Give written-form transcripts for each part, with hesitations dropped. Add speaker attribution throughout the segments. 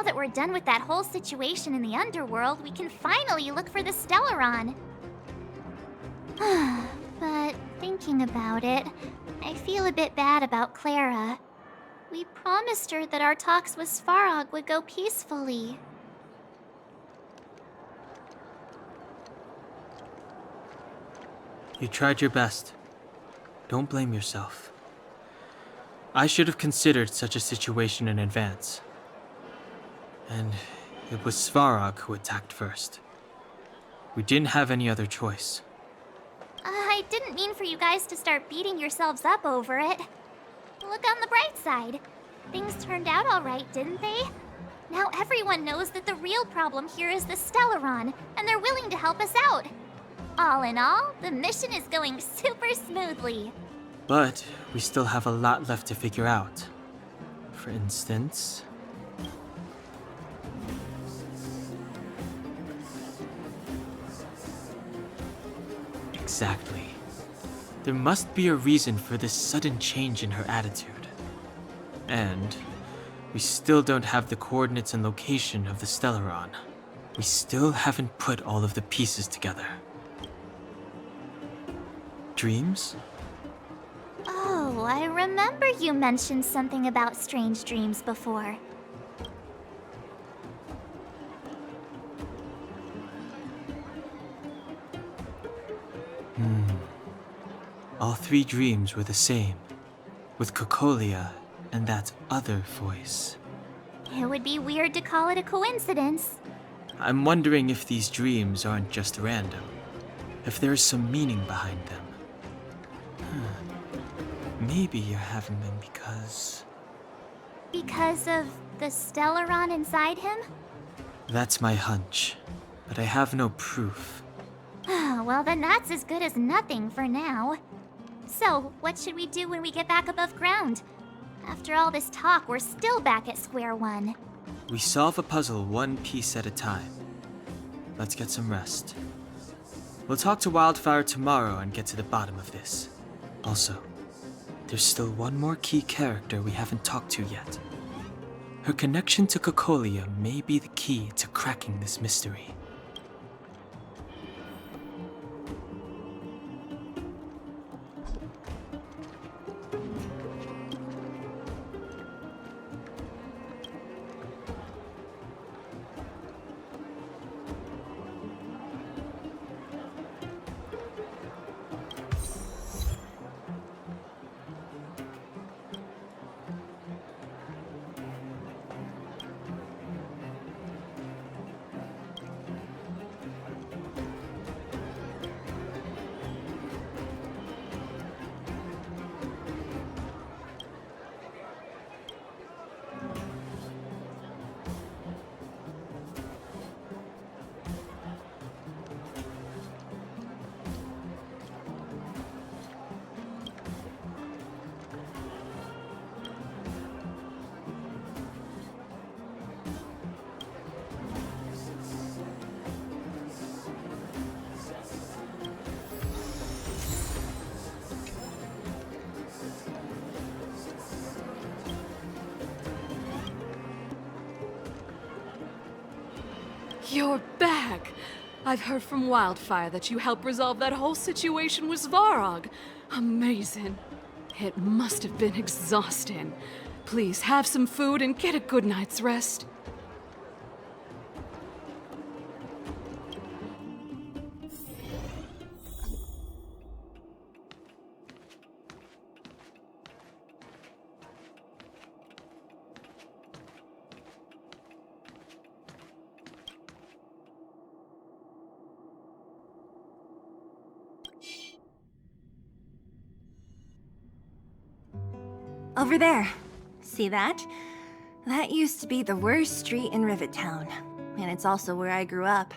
Speaker 1: now that we're done with that whole situation in the underworld, we can finally look for the Stellaron. But thinking about it, I feel a bit bad about Clara. We promised her that our talks with Svarog would go peacefully.
Speaker 2: You tried your best. Don't blame yourself. I should have considered such a situation in advance. And it was Svarog who attacked first. We didn't have any other choice.
Speaker 1: I didn't mean for you guys to start beating yourselves up over it. Look on the bright side. Things turned out all right, didn't they? Now everyone knows that the real problem here is the Stellaron, and they're willing to help us out. All in all, the mission is going super smoothly.
Speaker 2: But we still have a lot left to figure out. For instance... Exactly. There must be a reason for this sudden change in her attitude. And we still don't have the coordinates and location of the Stellaron. We still haven't put all of the pieces together. Dreams?
Speaker 1: Oh, I remember you mentioned something about strange dreams before.
Speaker 2: All three dreams were the same, with Cocolia and that other voice.
Speaker 1: It would be weird to call it a coincidence.
Speaker 2: I'm wondering if these dreams aren't just random, if there is some meaning behind them. Maybe you're having them because...
Speaker 1: Because of the Stellaron inside him?
Speaker 2: That's my hunch, but I have no proof.
Speaker 1: Well, then that's as good as nothing for now. So, what should we do when we get back above ground? After all this talk, we're still back at square one.
Speaker 2: We solve a puzzle one piece at a time. Let's get some rest. We'll talk to Wildfire tomorrow and get to the bottom of this. Also, there's still one more key character we haven't talked to yet. Her connection to Cocolia may be the key to cracking this mystery.
Speaker 3: You're back! I've heard from Wildfire that you helped resolve that whole situation with Svarog. Amazing. It must have been exhausting. Please have some food and get a good night's rest.
Speaker 4: Over there. See that? That used to be the worst street in Rivet Town. And it's also where I grew up.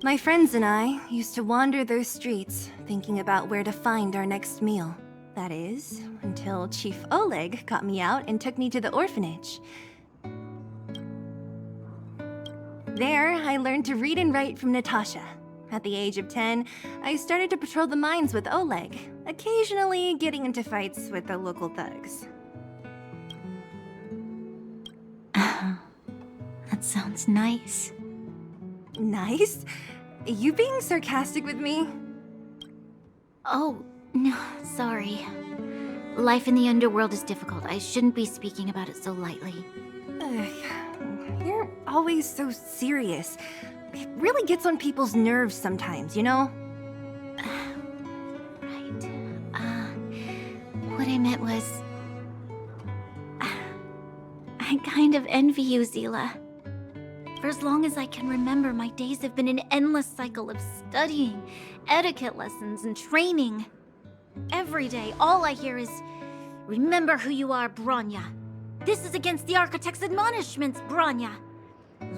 Speaker 4: My friends and I used to wander those streets, thinking about where to find our next meal. That is, until Chief Oleg got me out and took me to the orphanage. There, I learned to read and write from Natasha. At the age of 10, I started to patrol the mines with Oleg, occasionally getting into fights with the local thugs.
Speaker 1: Sounds nice.
Speaker 4: Nice? You being sarcastic with me?
Speaker 1: Oh, no, sorry. Life in the underworld is difficult. I shouldn't be speaking about it so lightly.
Speaker 4: Ugh, you're always so serious. It really gets on people's nerves sometimes, you know?
Speaker 1: Right. What I meant was... I kind of envy you, Zila. For as long as I can remember, my days have been an endless cycle of studying, etiquette lessons, and training. Every day, all I hear is, "Remember who you are, Bronya. This is against the Architect's admonishments, Bronya.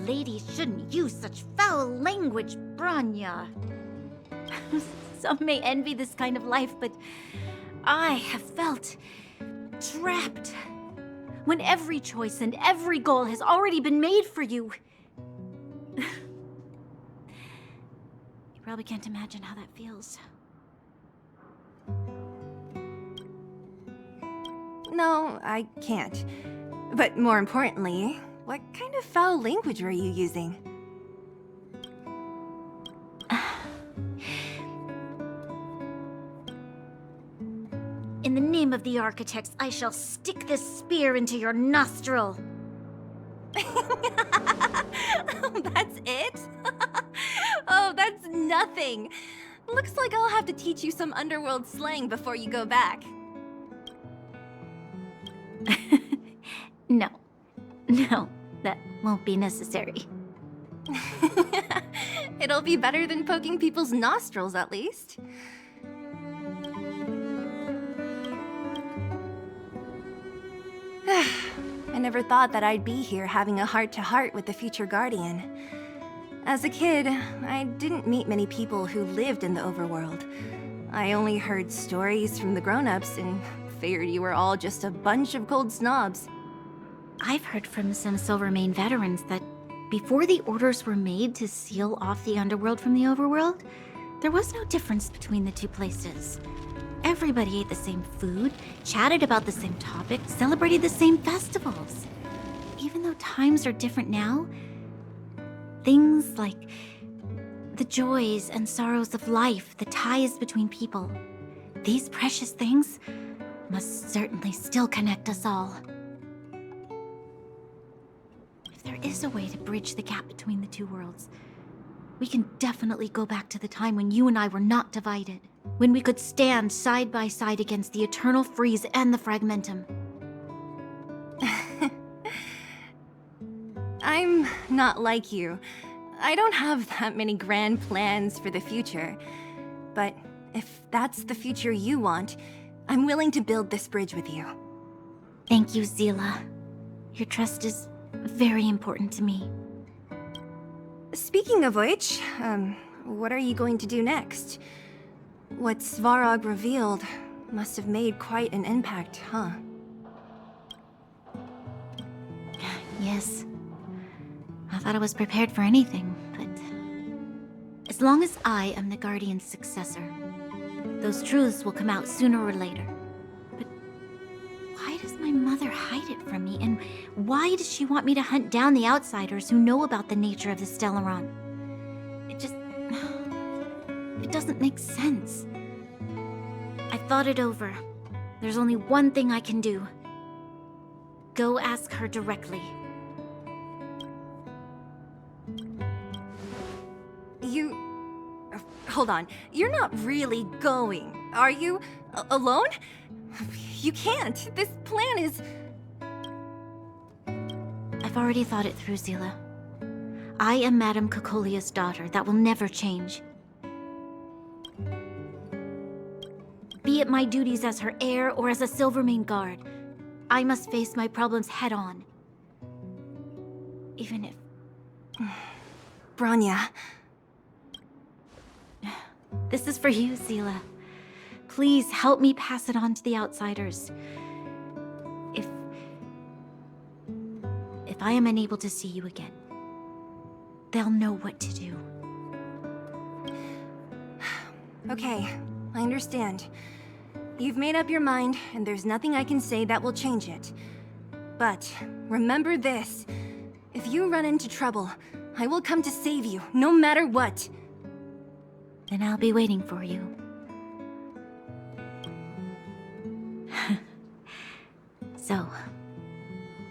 Speaker 1: Ladies shouldn't use such foul language, Bronya." Some may envy this kind of life, but I have felt trapped. When every choice and every goal has already been made for you. You probably can't imagine how that feels.
Speaker 4: No, I can't. But more importantly, what kind of foul language were you using?
Speaker 1: In the name of the Architects, I shall stick this spear into your nostril.
Speaker 4: Oh, that's it? Oh, that's nothing. Looks like I'll have to teach you some underworld slang before you go back.
Speaker 1: No, that won't be necessary.
Speaker 4: It'll be better than poking people's nostrils, at least. I never thought that I'd be here having a heart-to-heart with the future Guardian. As a kid, I didn't meet many people who lived in the overworld. I only heard stories from the grown-ups and figured you were all just a bunch of cold snobs.
Speaker 1: I've heard from some Silvermane veterans that before the orders were made to seal off the underworld from the overworld, there was no difference between the two places. Everybody ate the same food, chatted about the same topics, celebrated the same festivals. Even though times are different now, things like the joys and sorrows of life, the ties between people, these precious things must certainly still connect us all. If there is a way to bridge the gap between the two worlds, we can definitely go back to the time when you and I were not divided. When we could stand side by side against the Eternal Freeze and the Fragmentum.
Speaker 4: I'm not like you. I don't have that many grand plans for the future. But if that's the future you want, I'm willing to build this bridge with you.
Speaker 1: Thank you, Zila. Your trust is very important to me.
Speaker 4: Speaking of which, what are you going to do next? What Svarog revealed must have made quite an impact, huh?
Speaker 1: Yes. I thought I was prepared for anything, but... as long as I am the Guardian's successor, those truths will come out sooner or later. But why does my mother hide it from me, and why does she want me to hunt down the outsiders who know about the nature of the Stellaron? It doesn't make sense. I thought it over. There's only one thing I can do. Go ask her directly.
Speaker 4: Hold on. You're not really going, are you? Alone? You can't. This plan is...
Speaker 1: I've already thought it through, Zila. I am Madame Cocolia's daughter. That will never change. Be it my duties as her heir or as a Silvermane guard, I must face my problems head-on. Even if...
Speaker 4: Bronya.
Speaker 1: This is for you, Zila. Please help me pass it on to the outsiders. If I am unable to see you again, they'll know what to do.
Speaker 4: Okay, I understand. You've made up your mind, and there's nothing I can say that will change it. But remember this. If you run into trouble, I will come to save you, no matter what.
Speaker 1: Then I'll be waiting for you. So,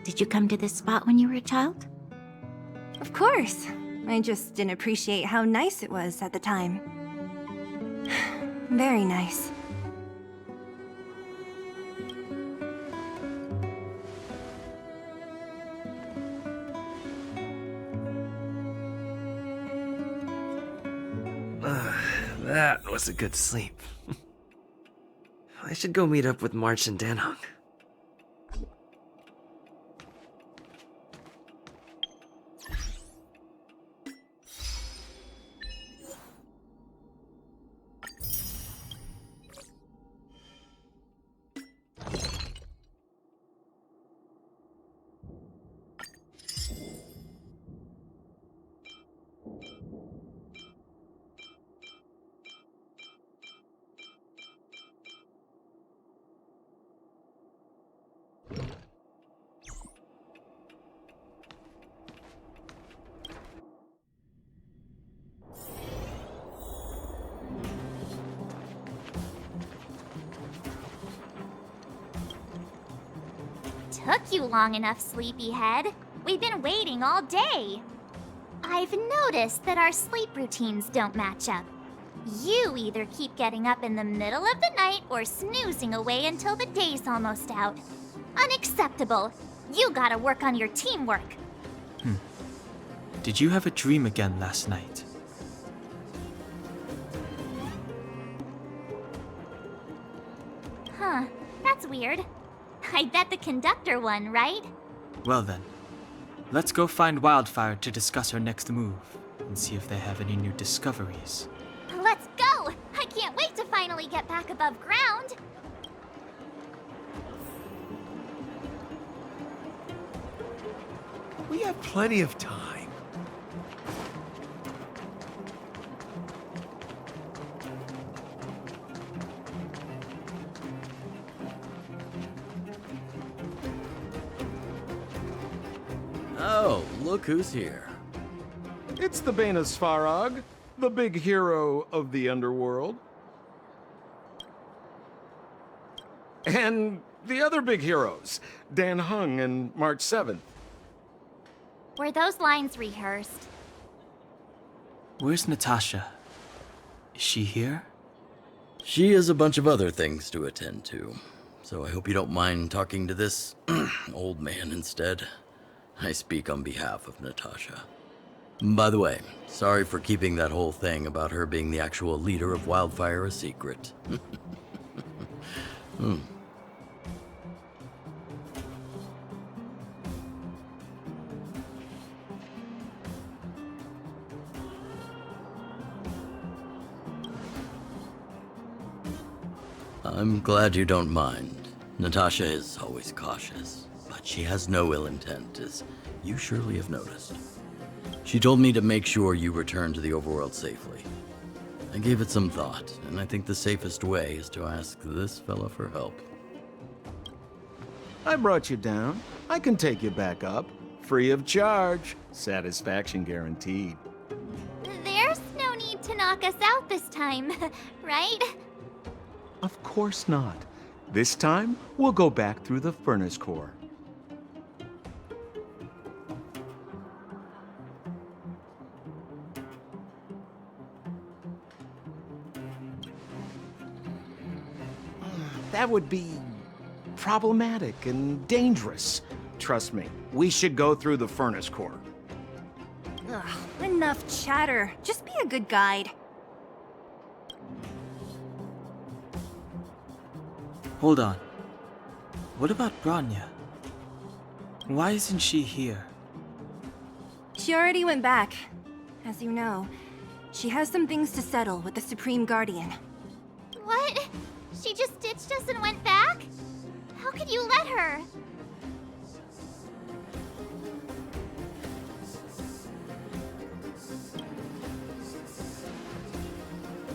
Speaker 1: did you come to this spot when you were a child?
Speaker 4: Of course. I just didn't appreciate how nice it was at the time. Very nice.
Speaker 5: That was a good sleep. I should go meet up with March and Danhong.
Speaker 1: Took you long enough, sleepyhead. We've been waiting all day. I've noticed that our sleep routines don't match up. You either keep getting up in the middle of the night or snoozing away until the day's almost out. Unacceptable. You gotta work on your teamwork.
Speaker 2: Did you have a dream again last night?
Speaker 1: Huh, that's weird. I bet the conductor won, right?
Speaker 2: Well then, let's go find Wildfire to discuss our next move and see if they have any new discoveries.
Speaker 1: Let's go! I can't wait to finally get back above ground!
Speaker 5: We have plenty of time.
Speaker 6: Oh, look who's here.
Speaker 7: It's the Banus Farag, the big hero of the underworld. And the other big heroes, Dan Hung and March 7th.
Speaker 1: Were those lines rehearsed?
Speaker 2: Where's Natasha? Is she here?
Speaker 6: She has a bunch of other things to attend to, so I hope you don't mind talking to this old man instead. I speak on behalf of Natasha. By the way, sorry for keeping that whole thing about her being the actual leader of Wildfire a secret. I'm glad you don't mind. Natasha is always cautious, but she has no ill intent, as you surely have noticed. She told me to make sure you return to the overworld safely. I gave it some thought, and I think the safest way is to ask this fella for help.
Speaker 7: I brought you down. I can take you back up. Free of charge. Satisfaction guaranteed.
Speaker 1: There's no need to knock us out this time, right?
Speaker 7: Of course not. This time, we'll go back through the furnace core. That would be problematic and dangerous. Trust me, we should go through the furnace core.
Speaker 4: Ugh, enough chatter. Just be a good guide.
Speaker 2: Hold on. What about Branya? Why isn't she here?
Speaker 4: She already went back. As you know, she has some things to settle with the Supreme Guardian.
Speaker 1: What? She just ditched us and went back? How could you let her?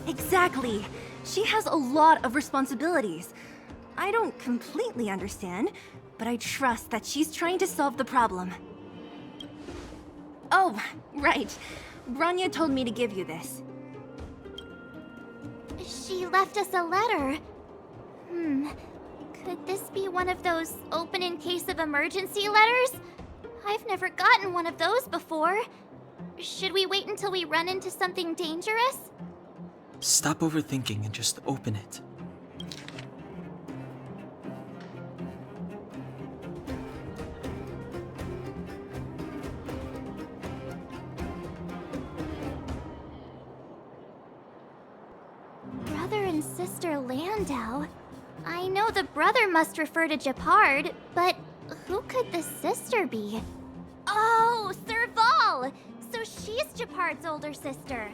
Speaker 4: Exactly. She has a lot of responsibilities. I don't completely understand, but I trust that she's trying to solve the problem. Oh, right. Bronya told me to give you this.
Speaker 1: She left us a letter. Could this be one of those open in case of emergency letters? I've never gotten one of those before. Should we wait until we run into something dangerous?
Speaker 2: Stop overthinking and just open it.
Speaker 1: Brother and sister Landau. I know the brother must refer to Gepard, but who could the sister be? Oh, Serval! So she's Gepard's older sister.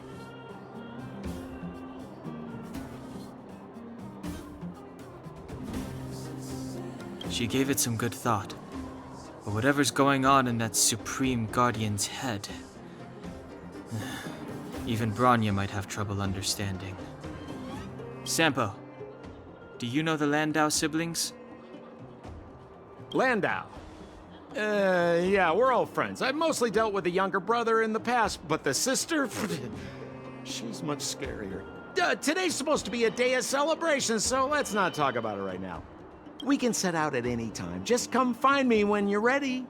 Speaker 2: She gave it some good thought. But whatever's going on in that Supreme Guardian's head, even Bronya might have trouble understanding. Sampo, do you know the Landau siblings?
Speaker 7: Landau. Yeah, we're all friends. I've mostly dealt with the younger brother in the past, but the sister, she's much scarier. Today's supposed to be a day of celebration, so let's not talk about it right now. We can set out at any time. Just come find me when you're ready.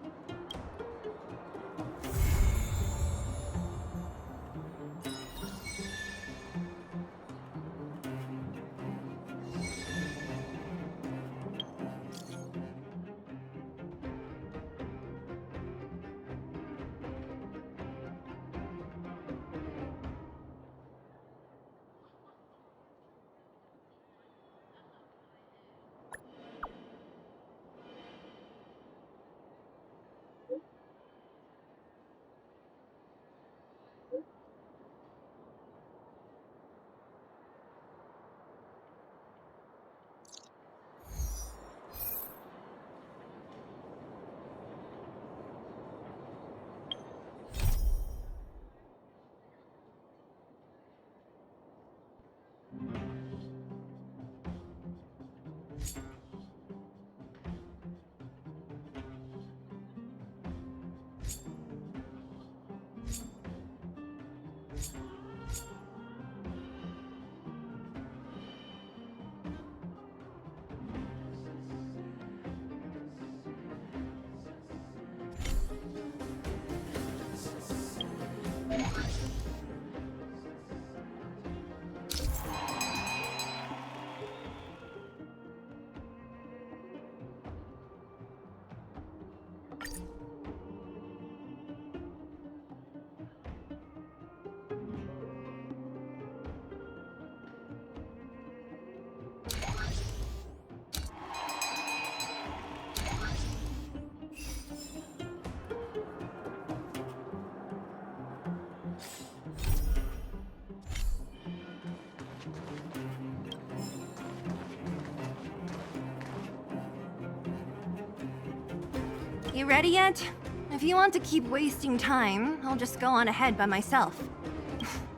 Speaker 4: You ready yet? If you want to keep wasting time, I'll just go on ahead by myself.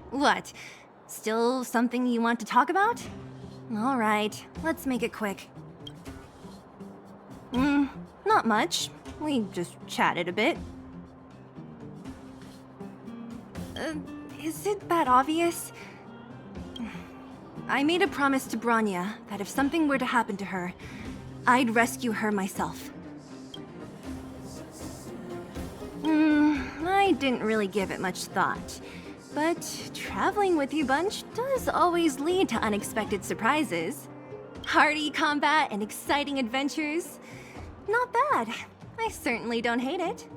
Speaker 4: What? Still something you want to talk about? Alright, let's make it quick. Not much. We just chatted a bit. Is it that obvious? I made a promise to Bronya that if something were to happen to her, I'd rescue her myself. I didn't really give it much thought. But traveling with you bunch does always lead to unexpected surprises. Hearty combat and exciting adventures. Not bad. I certainly don't hate it.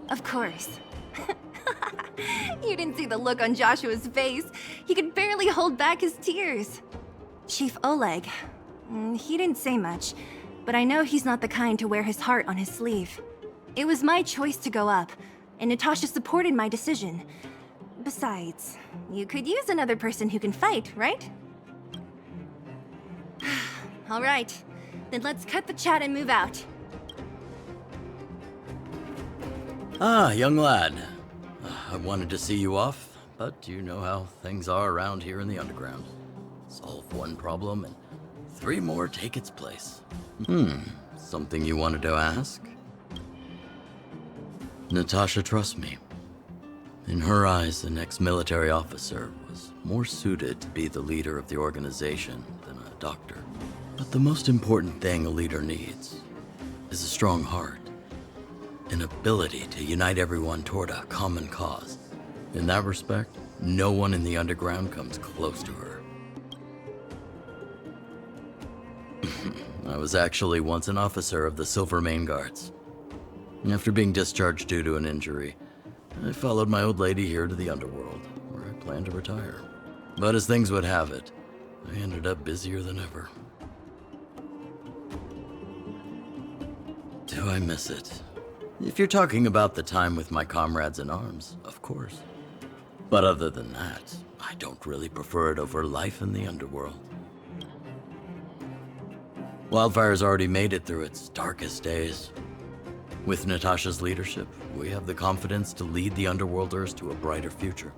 Speaker 4: Of course. You didn't see the look on Joshua's face. He could barely hold back his tears. Chief Oleg. He didn't say much, but I know he's not the kind to wear his heart on his sleeve. It was my choice to go up, and Natasha supported my decision. Besides, you could use another person who can fight, right? All right, then let's cut the chat and move out.
Speaker 6: Ah, young lad. I wanted to see you off, but you know how things are around here in the underground. Solve one problem and 3 more take its place. Something you wanted to ask? Natasha trusts me. In her eyes, an ex-military officer was more suited to be the leader of the organization than a doctor. But the most important thing a leader needs is a strong heart, an ability to unite everyone toward a common cause. In that respect, no one in the underground comes close to her. I was actually once an officer of the Silver Main Guards. After being discharged due to an injury, I followed my old lady here to the underworld, where I planned to retire. But as things would have it, I ended up busier than ever. Do I miss it? If you're talking about the time with my comrades in arms, of course. But other than that, I don't really prefer it over life in the underworld. Wildfire's already made it through its darkest days. With Natasha's leadership, we have the confidence to lead the Underworlders to a brighter future.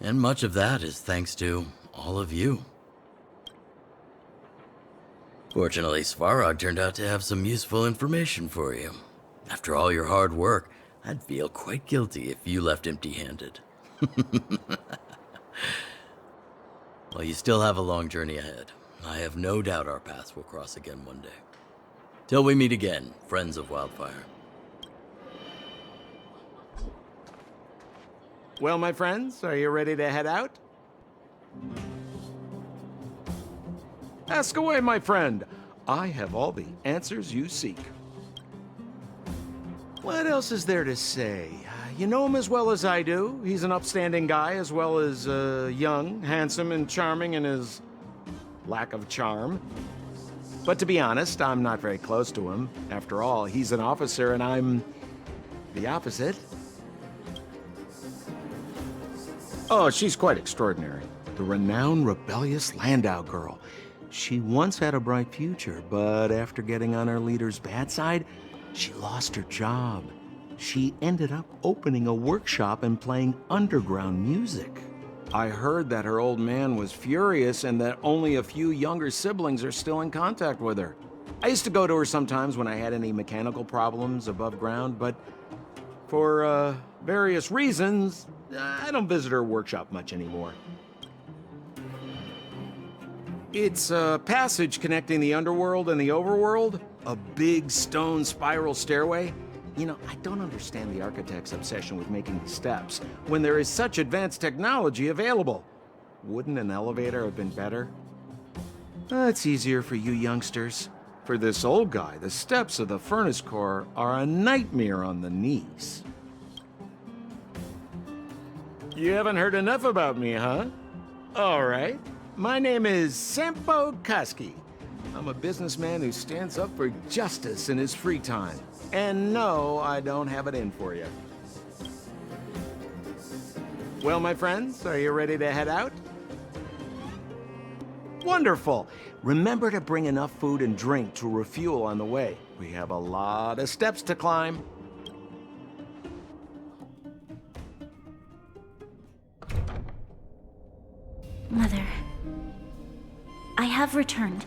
Speaker 6: And much of that is thanks to all of you. Fortunately, Svarog turned out to have some useful information for you. After all your hard work, I'd feel quite guilty if you left empty-handed. While you still have a long journey ahead, I have no doubt our paths will cross again one day. Till we meet again, friends of Wildfire.
Speaker 7: Well, my friends, are you ready to head out? Ask away, my friend. I have all the answers you seek. What else is there to say? You know him as well as I do. He's an upstanding guy, as well as young, handsome, and charming in his lack of charm. But to be honest, I'm not very close to him. After all, he's an officer and I'm the opposite. Oh, she's quite extraordinary. The renowned rebellious Landau girl. She once had a bright future, but after getting on her leader's bad side, she lost her job. She ended up opening a workshop and playing underground music. I heard that her old man was furious and that only a few younger siblings are still in contact with her. I used to go to her sometimes when I had any mechanical problems above ground, but for various reasons, I don't visit her workshop much anymore. It's a passage connecting the underworld and the overworld, a big stone spiral stairway. You know, I don't understand the architect's obsession with making the steps when there is such advanced technology available. Wouldn't an elevator have been better? It's easier for you youngsters. For this old guy, the steps of the furnace core are a nightmare on the knees. You haven't heard enough about me, huh? All right. My name is Sampo Kaski. I'm a businessman who stands up for justice in his free time. And no, I don't have it in for you. Well, my friends, are you ready to head out? Wonderful. Remember to bring enough food and drink to refuel on the way. We have a lot of steps to climb.
Speaker 1: Mother, I have returned.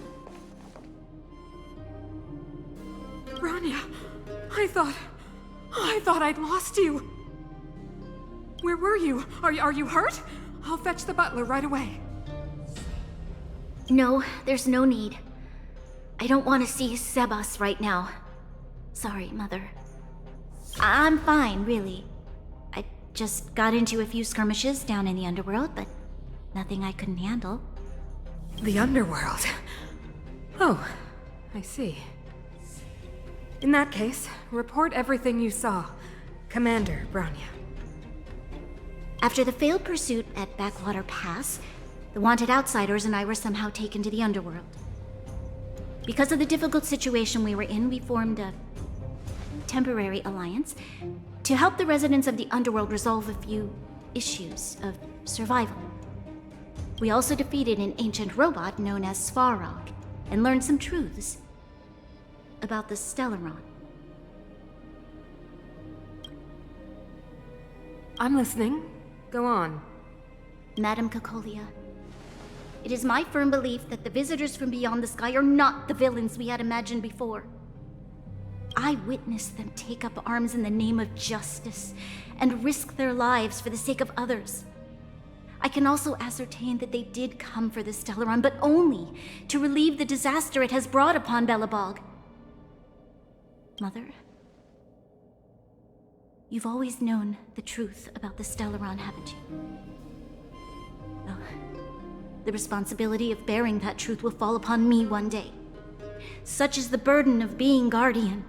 Speaker 3: Rania, I thought I'd lost you. Where were you? Are you hurt? I'll fetch the butler right away.
Speaker 1: No, there's no need. I don't want to see Sebas right now. Sorry, Mother. I'm fine, really. I just got into a few skirmishes down in the underworld, but nothing I couldn't handle.
Speaker 3: The underworld. Oh, I see. In that case, report everything you saw. Commander Branya.
Speaker 1: After the failed pursuit at Backwater Pass, the wanted outsiders and I were somehow taken to the underworld. Because of the difficult situation we were in, we formed a temporary alliance to help the residents of the underworld resolve a few issues of survival. We also defeated an ancient robot known as Svarog and learned some truths about the Stellaron.
Speaker 3: I'm listening. Go on.
Speaker 1: Madam Kokolia, it is my firm belief that the visitors from beyond the sky are not the villains we had imagined before. I witnessed them take up arms in the name of justice and risk their lives for the sake of others. I can also ascertain that they did come for the Stellaron, but only to relieve the disaster it has brought upon Belobog. Mother, you've always known the truth about the Stellaron, haven't you? Well, the responsibility of bearing that truth will fall upon me one day. Such is the burden of being Guardian,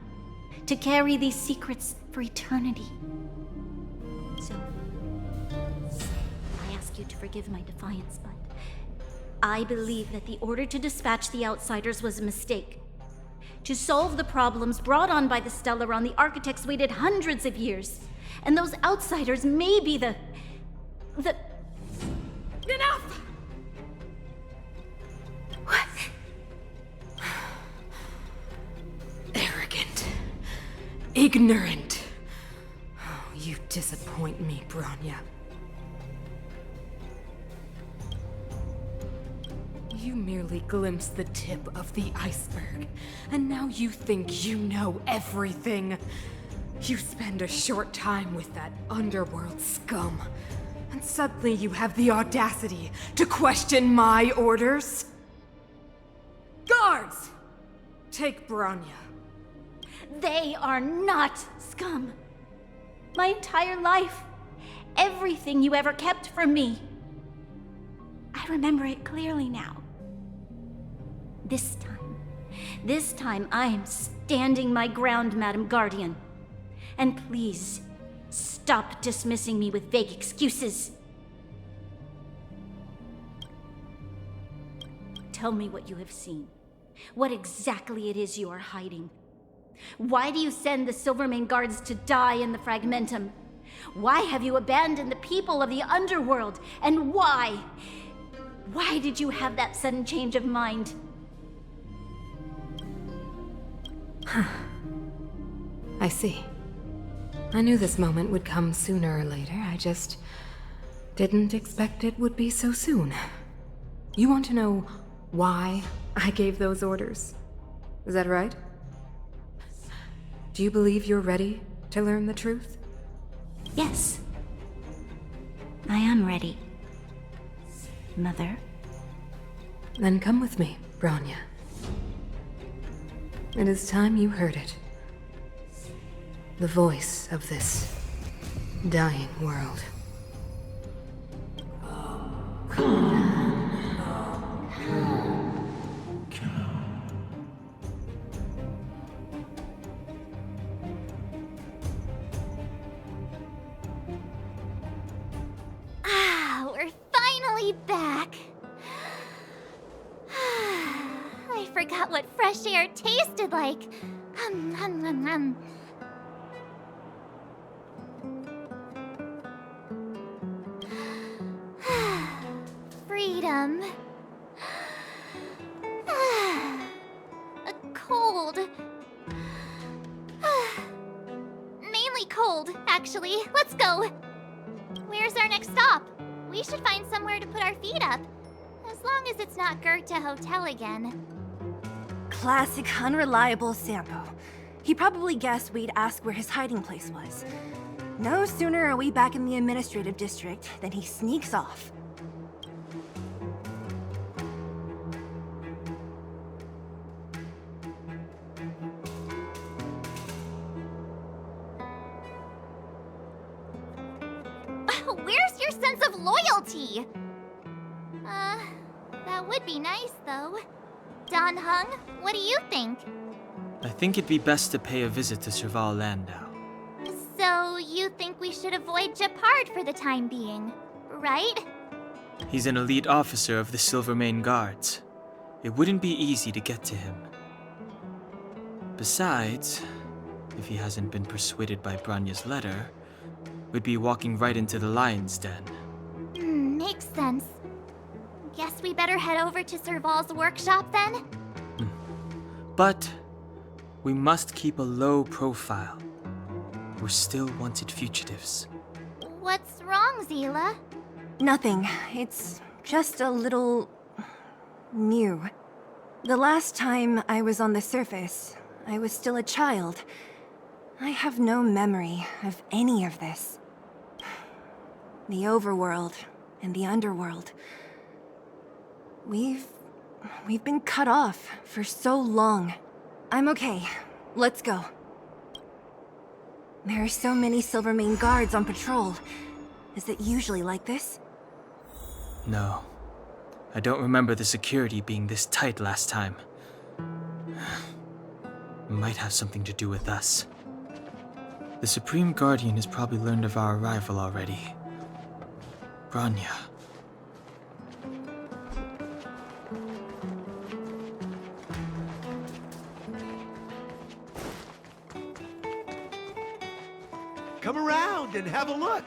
Speaker 1: to carry these secrets for eternity. So, I ask you to forgive my defiance, but I believe that the order to dispatch the Outsiders was a mistake. To solve the problems brought on by the Stellaron, the architects waited hundreds of years. And those Outsiders may be the...
Speaker 3: Enough!
Speaker 1: What?
Speaker 3: Arrogant. Ignorant. Oh, you disappoint me, Bronya. You merely glimpsed the tip of the iceberg, and now you think you know everything. You spend a short time with that underworld scum, and suddenly you have the audacity to question my orders? Guards! Take Bronya.
Speaker 1: They are not scum. My entire life, everything you ever kept from me. I remember it clearly now. This time I am standing my ground, Madam Guardian. And please, stop dismissing me with vague excuses. Tell me what you have seen. What exactly it is you are hiding. Why do you send the Silvermane guards to die in the Fragmentum? Why have you abandoned the people of the underworld? And why? Why did you have that sudden change of mind?
Speaker 3: I see. I knew this moment would come sooner or later. I just didn't expect it would be so soon. You want to know why I gave those orders? Is that right? Do you believe you're ready to learn the truth?
Speaker 1: Yes. I am ready. Mother.
Speaker 3: Then come with me, Bronya. It is time you heard it. The voice of this dying world.
Speaker 1: We're finally back. I forgot what fresh air tasted like. Freedom. A cold. Mainly cold, actually. Let's go. Where's our next stop? We should find somewhere to put our feet up. As long as it's not Goethe Hotel again.
Speaker 4: Classic unreliable Sampo. He probably guessed we'd ask where his hiding place was. No sooner are we back in the administrative district than he sneaks off.
Speaker 1: Where's your sense of loyalty? That would be nice, though. Don Hung, what do you think?
Speaker 2: I think it'd be best to pay a visit to Serval Landau.
Speaker 1: So, you think we should avoid Gepard for the time being, right?
Speaker 2: He's an elite officer of the Silvermane Guards. It wouldn't be easy to get to him. Besides, if he hasn't been persuaded by Bronya's letter, we'd be walking right into the lion's den.
Speaker 1: Makes sense. Guess we better head over to Serval's workshop then?
Speaker 2: But we must keep a low profile. We're still wanted fugitives.
Speaker 1: What's wrong, Zila?
Speaker 4: Nothing. It's just a little... new. The last time I was on the surface, I was still a child, I have no memory of any of this. The overworld and the underworld. We've been cut off for so long. I'm okay. Let's go. There are so many Silvermane guards on patrol. Is it usually like this?
Speaker 2: No. I don't remember the security being this tight last time. Might have something to do with us. The Supreme Guardian has probably learned of our arrival already. Bronya.
Speaker 8: Come around and have a look.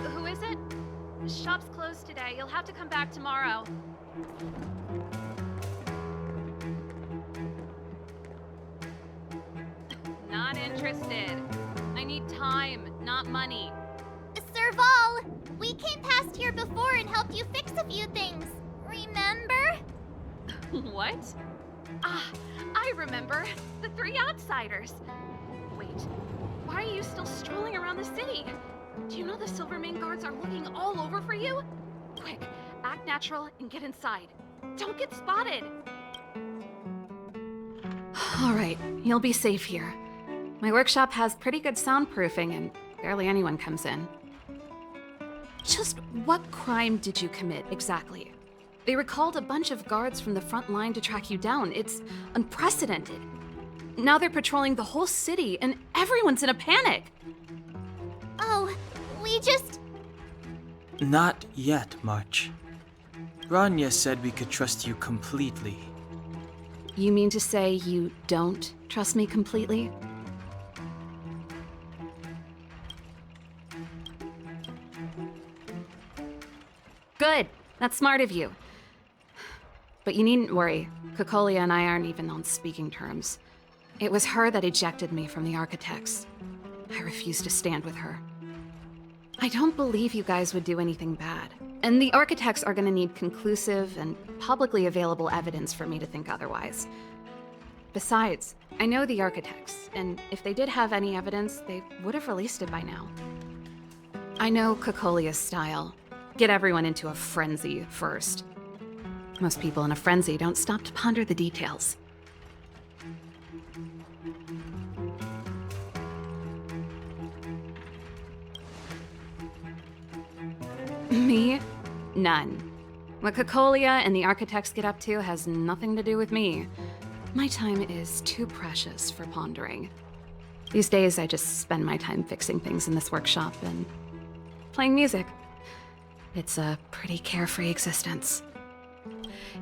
Speaker 3: Who is it? The shop's closed today. You'll have to come back tomorrow. Not interested. I need time, not money.
Speaker 1: Serval, we came past here before and helped you fix a few things. Remember?
Speaker 3: What? Ah, I remember. The three outsiders. Wait, why are you still strolling around the city? Do you know the Silvermane guards are looking all over for you? Quick, act natural and get inside. Don't get spotted. All right, you'll be safe here. My workshop has pretty good soundproofing and barely anyone comes in. Just what crime did you commit exactly? They recalled a bunch of guards from the front line to track you down. It's unprecedented. Now they're patrolling the whole city and everyone's in a panic.
Speaker 1: Oh, we just...
Speaker 2: Not yet, March. Bronya said we could trust you completely.
Speaker 3: You mean to say you don't trust me completely? Good. That's smart of you. But you needn't worry. Kokolia and I aren't even on speaking terms. It was her that ejected me from the Architects. I refuse to stand with her. I don't believe you guys would do anything bad. And the Architects are gonna need conclusive and publicly available evidence for me to think otherwise. Besides, I know the Architects, and if they did have any evidence, they would have released it by now. I know Kokolia's style. Get everyone into a frenzy first. Most people in a frenzy don't stop to ponder the details. Me? None. What Kokolia and the Architects get up to has nothing to do with me. My time is too precious for pondering. These days, I just spend my time fixing things in this workshop and playing music. It's a pretty carefree existence.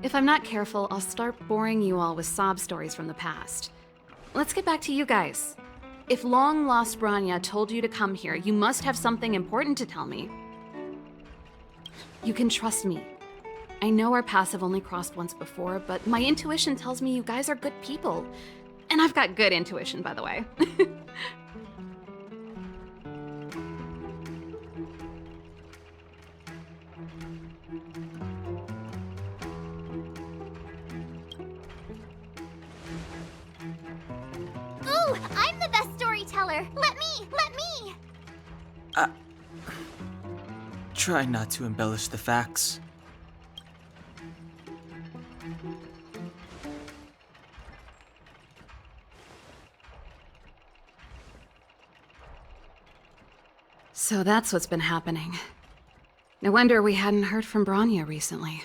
Speaker 3: If I'm not careful, I'll start boring you all with sob stories from the past. Let's get back to you guys. If long-lost Bronya told you to come here, you must have something important to tell me. You can trust me. I know our paths have only crossed once before, but my intuition tells me you guys are good people. And I've got good intuition, by the way.
Speaker 1: Ooh, I'm the best storyteller. Let me.
Speaker 2: Try not to embellish the facts.
Speaker 3: So that's what's been happening. No wonder we hadn't heard from Bronya recently.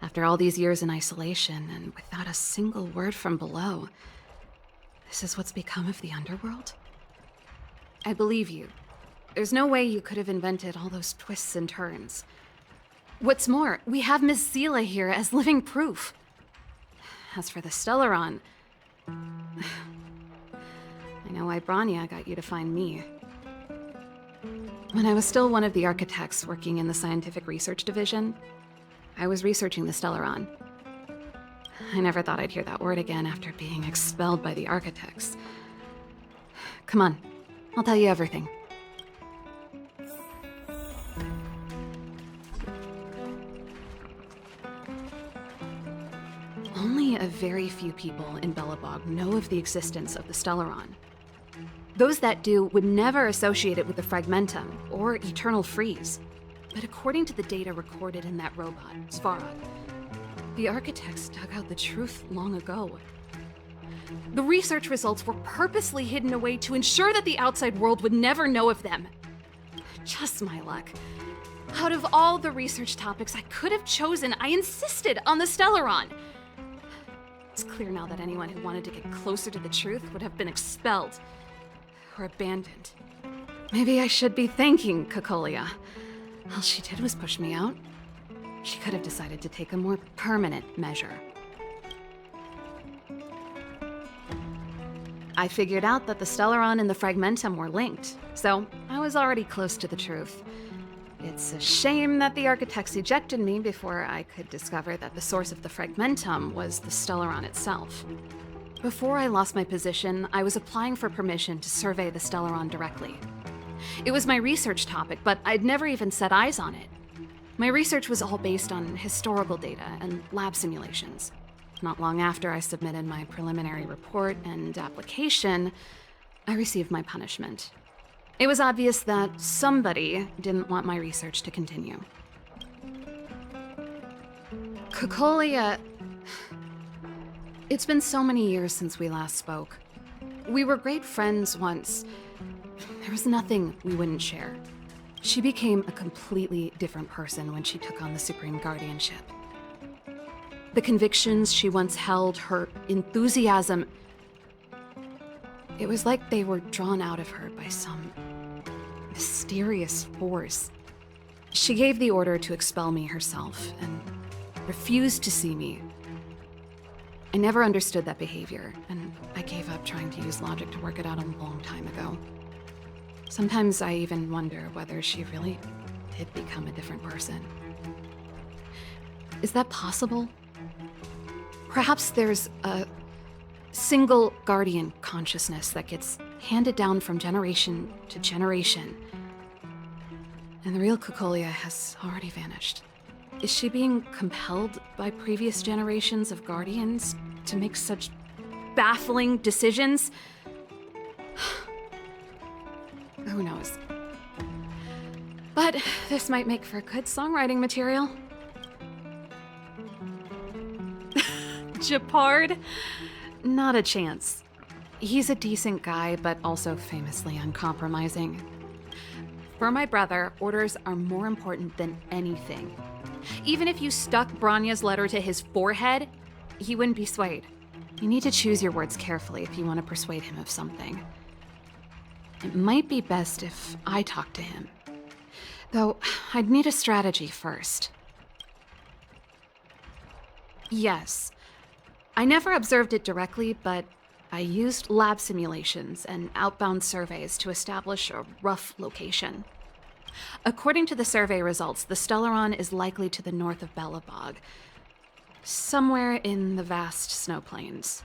Speaker 3: After all these years in isolation and without a single word from below, this is what's become of the underworld? I believe you. There's no way you could have invented all those twists and turns. What's more, we have Miss Zila here as living proof. As for the Stellaron, I know why Bronya got you to find me. When I was still one of the Architects working in the Scientific Research Division, I was researching the Stellaron. I never thought I'd hear that word again after being expelled by the Architects. Come on, I'll tell you everything. very few people in Belobog know of the existence of the Stellaron. Those that do would never associate it with the Fragmentum or Eternal Freeze. But according to the data recorded in that robot, Svarog, the architects dug out the truth long ago. The research results were purposely hidden away to ensure that the outside world would never know of them. Just my luck. Out of all the research topics I could have chosen, I insisted on the Stellaron. It's clear now that anyone who wanted to get closer to the truth would have been expelled or abandoned. Maybe I should be thanking Cocolia. All she did was push me out. She could have decided to take a more permanent measure. I figured out that the Stellaron and the Fragmentum were linked, so I was already close to the truth. It's a shame that the architects ejected me before I could discover that the source of the Fragmentum was the Stellaron itself. Before I lost my position, I was applying for permission to survey the Stellaron directly. It was my research topic, but I'd never even set eyes on it. My research was all based on historical data and lab simulations. Not long after I submitted my preliminary report and application, I received my punishment. It was obvious that somebody didn't want my research to continue. Cocolia... It's been so many years since we last spoke. We were great friends once. There was nothing we wouldn't share. She became a completely different person when she took on the Supreme Guardianship. The convictions she once held, her enthusiasm, it was like they were drawn out of her by some mysterious force. She gave the order to expel me herself and refused to see me. I never understood that behavior, and I gave up trying to use logic to work it out a long time ago. Sometimes I even wonder whether she really did become a different person. Is that possible? Perhaps there's a single guardian consciousness that gets handed down from generation to generation, and the real Cocolia has already vanished. Is she being compelled by previous generations of guardians to make such baffling decisions? Who knows? But this might make for good songwriting material. Japard? Not a chance. He's a decent guy, but also famously uncompromising. For my brother, orders are more important than anything. Even if you stuck Branya's letter to his forehead, he wouldn't be swayed. You need to choose your words carefully if you want to persuade him of something. It might be best if I talk to him. Though, I'd need a strategy first. Yes. I never observed it directly, but I used lab simulations and outbound surveys to establish a rough location. According to the survey results, the Stellaron is likely to the north of Belobog, somewhere in the vast snow plains.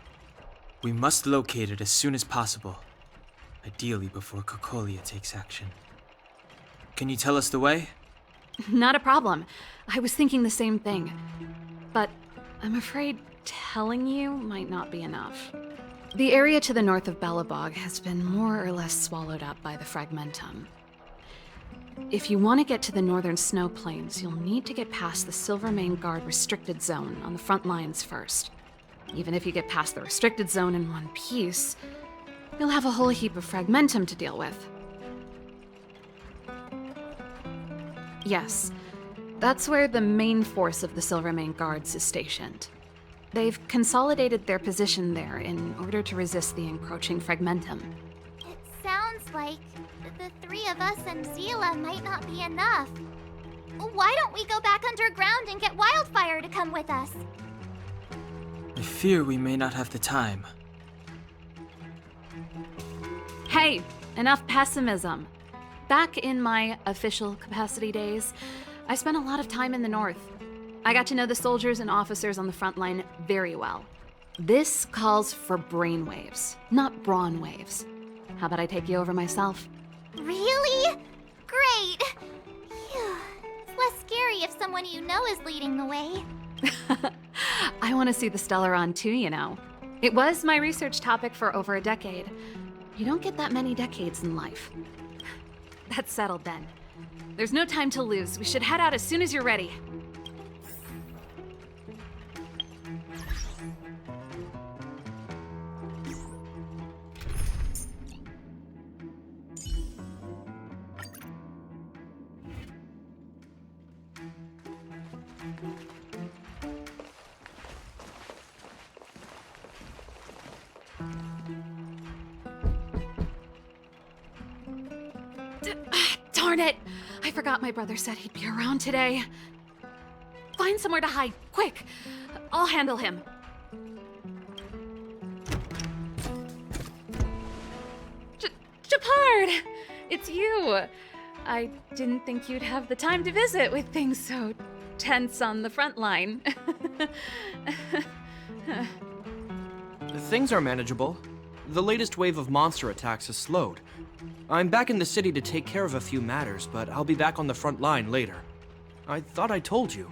Speaker 2: We must locate it as soon as possible, ideally before Cocolia takes action. Can you tell us the way?
Speaker 3: Not a problem. I was thinking the same thing. But I'm afraid telling you might not be enough. The area to the north of Belobog has been more or less swallowed up by the Fragmentum. If you want to get to the northern snow plains, you'll need to get past the Silvermane Guard restricted zone on the front lines first. Even if you get past the restricted zone in one piece, you'll have a whole heap of Fragmentum to deal with. Yes, that's where the main force of the Silvermane Guards is stationed. They've consolidated their position there in order to resist the encroaching Fragmentum.
Speaker 1: It sounds like the three of us and Zila might not be enough. Why don't we go back underground and get Wildfire to come with us?
Speaker 2: I fear we may not have the time.
Speaker 3: Hey, enough pessimism. Back in my official capacity days, I spent a lot of time in the north. I got to know the soldiers and officers on the front line very well. This calls for brainwaves, not brawn waves. How about I take you over myself?
Speaker 1: Really? Great! Phew. It's less scary if someone you know is leading the way.
Speaker 3: I want to see the Stellaron too, you know. It was my research topic for over a decade. You don't get that many decades in life. That's settled then. There's no time to lose. We should head out as soon as you're ready. Darn it! I forgot my brother said he'd be around today. Find somewhere to hide, quick! I'll handle him. Shepard! It's you! I didn't think you'd have the time to visit with things so tense on the front line.
Speaker 9: Things are manageable. The latest wave of monster attacks has slowed. I'm back in the city to take care of a few matters, but I'll be back on the front line later. I thought I told you.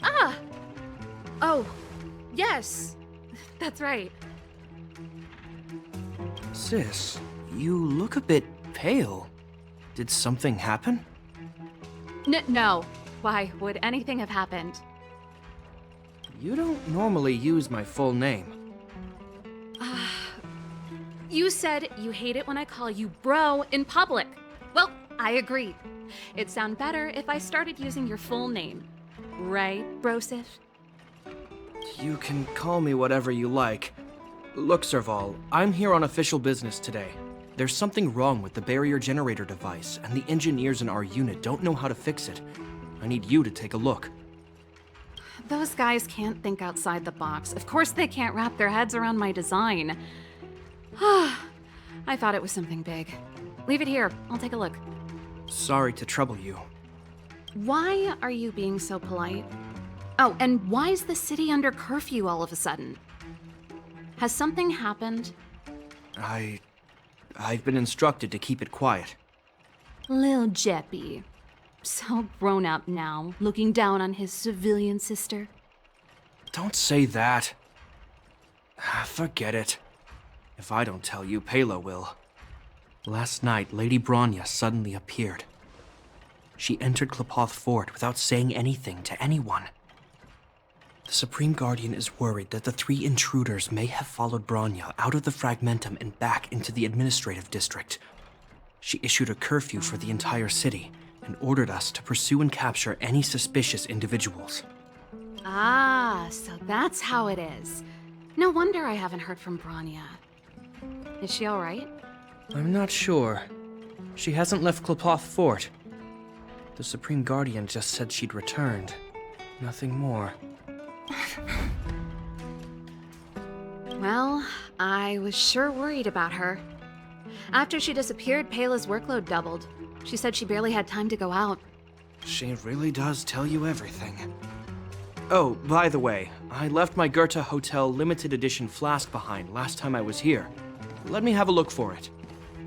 Speaker 3: Ah! Oh, yes. That's right.
Speaker 9: Sis, you look a bit pale. Did something happen?
Speaker 3: No. Why would anything have happened?
Speaker 9: You don't normally use my full name.
Speaker 3: You said you hate it when I call you bro in public. Well, I agree. It'd sound better if I started using your full name. Right, Brosif?
Speaker 9: You can call me whatever you like. Look, Serval, I'm here on official business today. There's something wrong with the barrier generator device, and the engineers in our unit don't know how to fix it. I need you to take a look.
Speaker 3: Those guys can't think outside the box. Of course they can't wrap their heads around my design. I thought it was something big. Leave it here. I'll take a look.
Speaker 9: Sorry to trouble you.
Speaker 3: Why are you being so polite? Oh, and why is the city under curfew all of a sudden? Has something happened?
Speaker 9: I've been instructed to keep it quiet.
Speaker 3: Lil Jeppy. So grown up now, looking down on his civilian sister.
Speaker 9: Don't say that. Forget it. If I don't tell you, Pela will. Last night, Lady Bronya suddenly appeared. She entered Klepoth Fort without saying anything to anyone. The Supreme Guardian is worried that the 3 intruders may have followed Bronya out of the Fragmentum and back into the administrative district. She issued a curfew for the entire city and ordered us to pursue and capture any suspicious individuals.
Speaker 3: Ah, so that's how it is. No wonder I haven't heard from Bronya. Is she all right?
Speaker 9: I'm not sure. She hasn't left Klepoth Fort. The Supreme Guardian just said she'd returned. Nothing more.
Speaker 3: Well, I was sure worried about her. After she disappeared, Pela's workload doubled. She said she barely had time to go out.
Speaker 9: She really does tell you everything. Oh, by the way, I left my Goethe Hotel limited edition flask behind last time I was here. Let me have a look for it.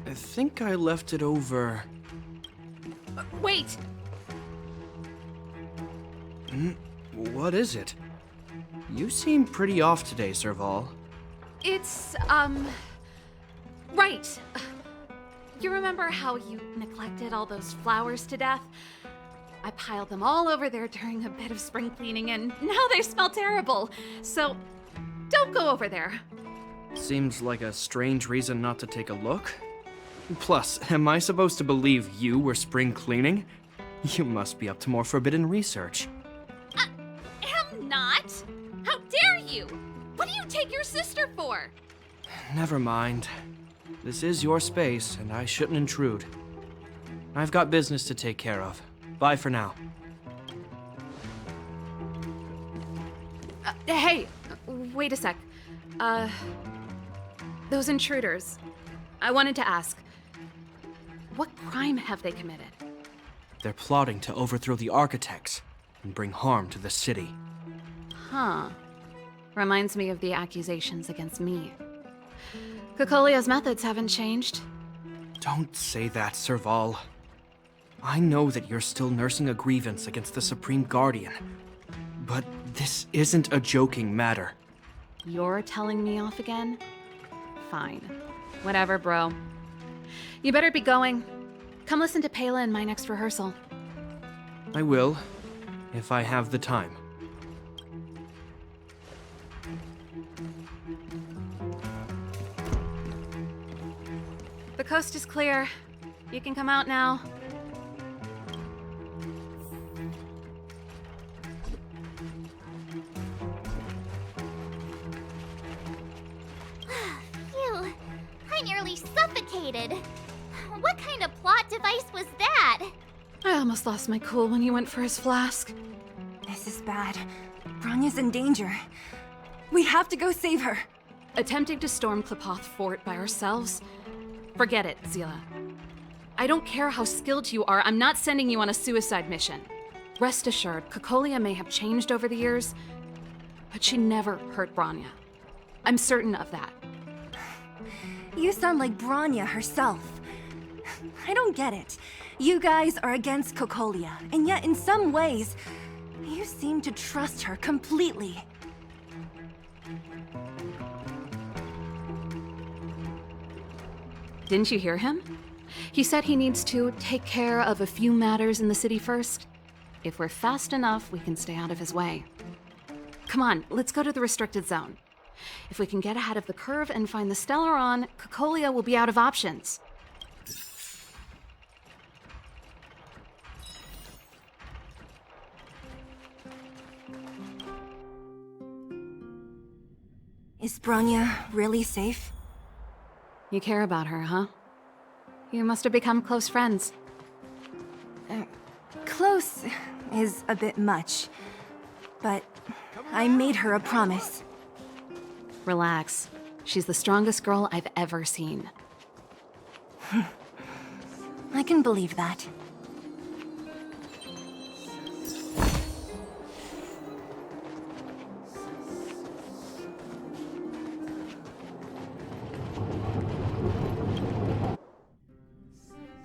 Speaker 9: I think I left it over...
Speaker 3: Wait!
Speaker 9: What is it? You seem pretty off today, Serval.
Speaker 3: It's, right. You remember how you neglected all those flowers to death? I piled them all over there during a bit of spring cleaning, and now they smell terrible. So, don't go over there.
Speaker 9: Seems like a strange reason not to take a look. Plus, am I supposed to believe you were spring cleaning? You must be up to more forbidden research.
Speaker 3: Am not! How dare you! What do you take your sister for?
Speaker 9: Never mind. This is your space, and I shouldn't intrude. I've got business to take care of. Bye for now.
Speaker 3: Hey, wait a sec. Those intruders. I wanted to ask, what crime have they committed?
Speaker 9: They're plotting to overthrow the architects and bring harm to the city.
Speaker 3: Huh. Reminds me of the accusations against me. Kokolia's methods haven't changed.
Speaker 9: Don't say that, Serval. I know that you're still nursing a grievance against the Supreme Guardian, but This isn't a joking matter.
Speaker 3: You're telling me off again? Fine. Whatever, bro. You better be going. Come listen to Pela in my next rehearsal.
Speaker 9: I will, if I have the time.
Speaker 3: The coast is clear. You can come out now.
Speaker 1: Phew, I nearly suffocated. What kind of plot device was that?
Speaker 3: I almost lost my cool when he went for his flask.
Speaker 4: This is bad. Bronya's in danger. We have to go save her.
Speaker 3: Attempting to storm Klipoth Fort by ourselves? Forget it, Zila. I don't care how skilled you are, I'm not sending you on a suicide mission. Rest assured, Cocolia may have changed over the years, but she never hurt Bronya. I'm certain of that.
Speaker 4: You sound like Bronya herself. I don't get it. You guys are against Cocolia, and yet in some ways, you seem to trust her completely.
Speaker 3: Didn't you hear him? He said he needs to take care of a few matters in the city first. If we're fast enough, we can stay out of his way. Come on, let's go to the restricted zone. If we can get ahead of the curve and find the Stellaron, Cocolia will be out of options.
Speaker 4: Is Bronya really safe?
Speaker 3: You care about her, huh? You must have become close friends.
Speaker 4: Close is a bit much, but I made her a promise.
Speaker 3: Relax. She's the strongest girl I've ever seen.
Speaker 4: I can believe that.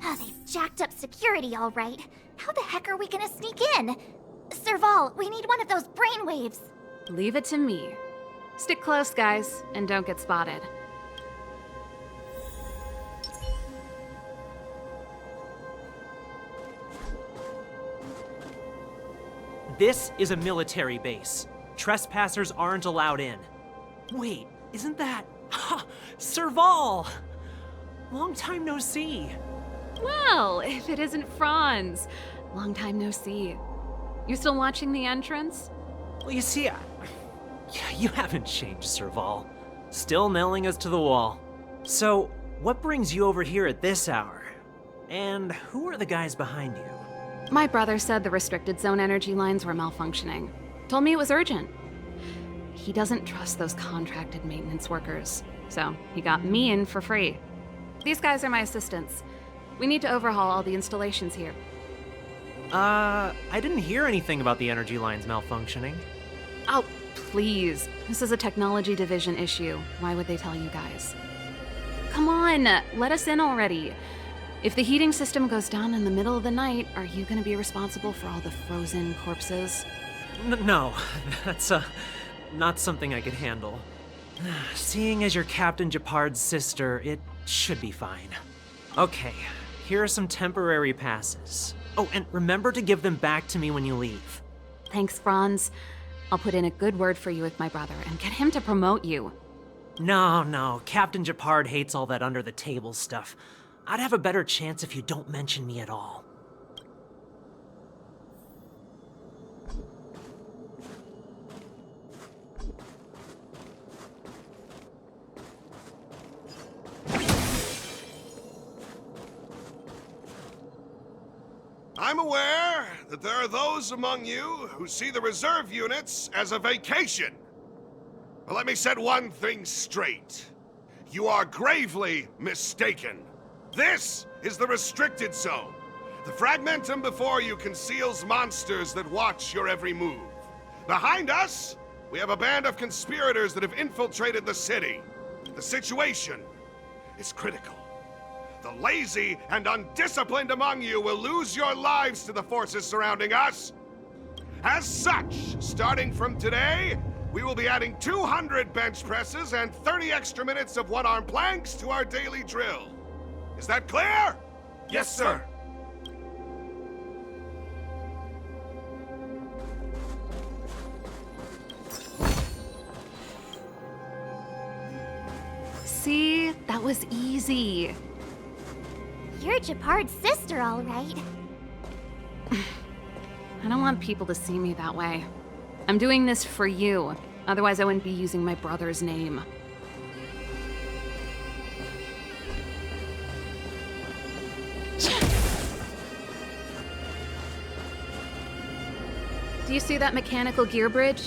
Speaker 1: Oh, they've jacked up security all right. How the heck are we gonna sneak in? Serval, we need one of those brainwaves.
Speaker 3: Leave it to me. Stick close, guys, and don't get spotted.
Speaker 10: This is a military base. Trespassers aren't allowed in. Wait, isn't that... Serval! Long time no see.
Speaker 3: Well, if it isn't Franz. Long time no see. You still watching the entrance?
Speaker 10: Well, you see, you haven't changed, Serval. Still nailing us to the wall. So, what brings you over here at this hour? And who are the guys behind you?
Speaker 3: My brother said the restricted zone energy lines were malfunctioning. Told me it was urgent. He doesn't trust those contracted maintenance workers, so he got me in for free. These guys are my assistants. We need to overhaul all the installations here.
Speaker 10: I didn't hear anything about the energy lines malfunctioning.
Speaker 3: Oh, please. This is a technology division issue. Why would they tell you guys? Come on, let us in already. If the heating system goes down in the middle of the night, are you gonna be responsible for all the frozen corpses?
Speaker 10: No, that's, not something I could handle. Seeing as you're Captain Gepard's sister, it should be fine. Okay, here are some temporary passes. Oh, and remember to give them back to me when you leave.
Speaker 3: Thanks, Franz. I'll put in a good word for you with my brother and get him to promote you.
Speaker 10: No, Captain Gepard hates all that under-the-table stuff. I'd have a better chance if you don't mention me at all.
Speaker 8: I'm aware that there are those among you who see the reserve units as a vacation. But let me set one thing straight. You are gravely mistaken. This is the restricted zone. The fragmentum before you conceals monsters that watch your every move. Behind us, we have a band of conspirators that have infiltrated the city. The situation is critical. The lazy and undisciplined among you will lose your lives to the forces surrounding us. As such, starting from today, we will be adding 200 bench presses and 30 extra minutes of one-arm planks to our daily drill. Is that clear?
Speaker 5: Yes, sir.
Speaker 3: See? That was easy.
Speaker 1: You're Gepard's sister, all right.
Speaker 3: I don't want people to see me that way. I'm doing this for you. Otherwise, I wouldn't be using my brother's name. Do you see that mechanical gear bridge?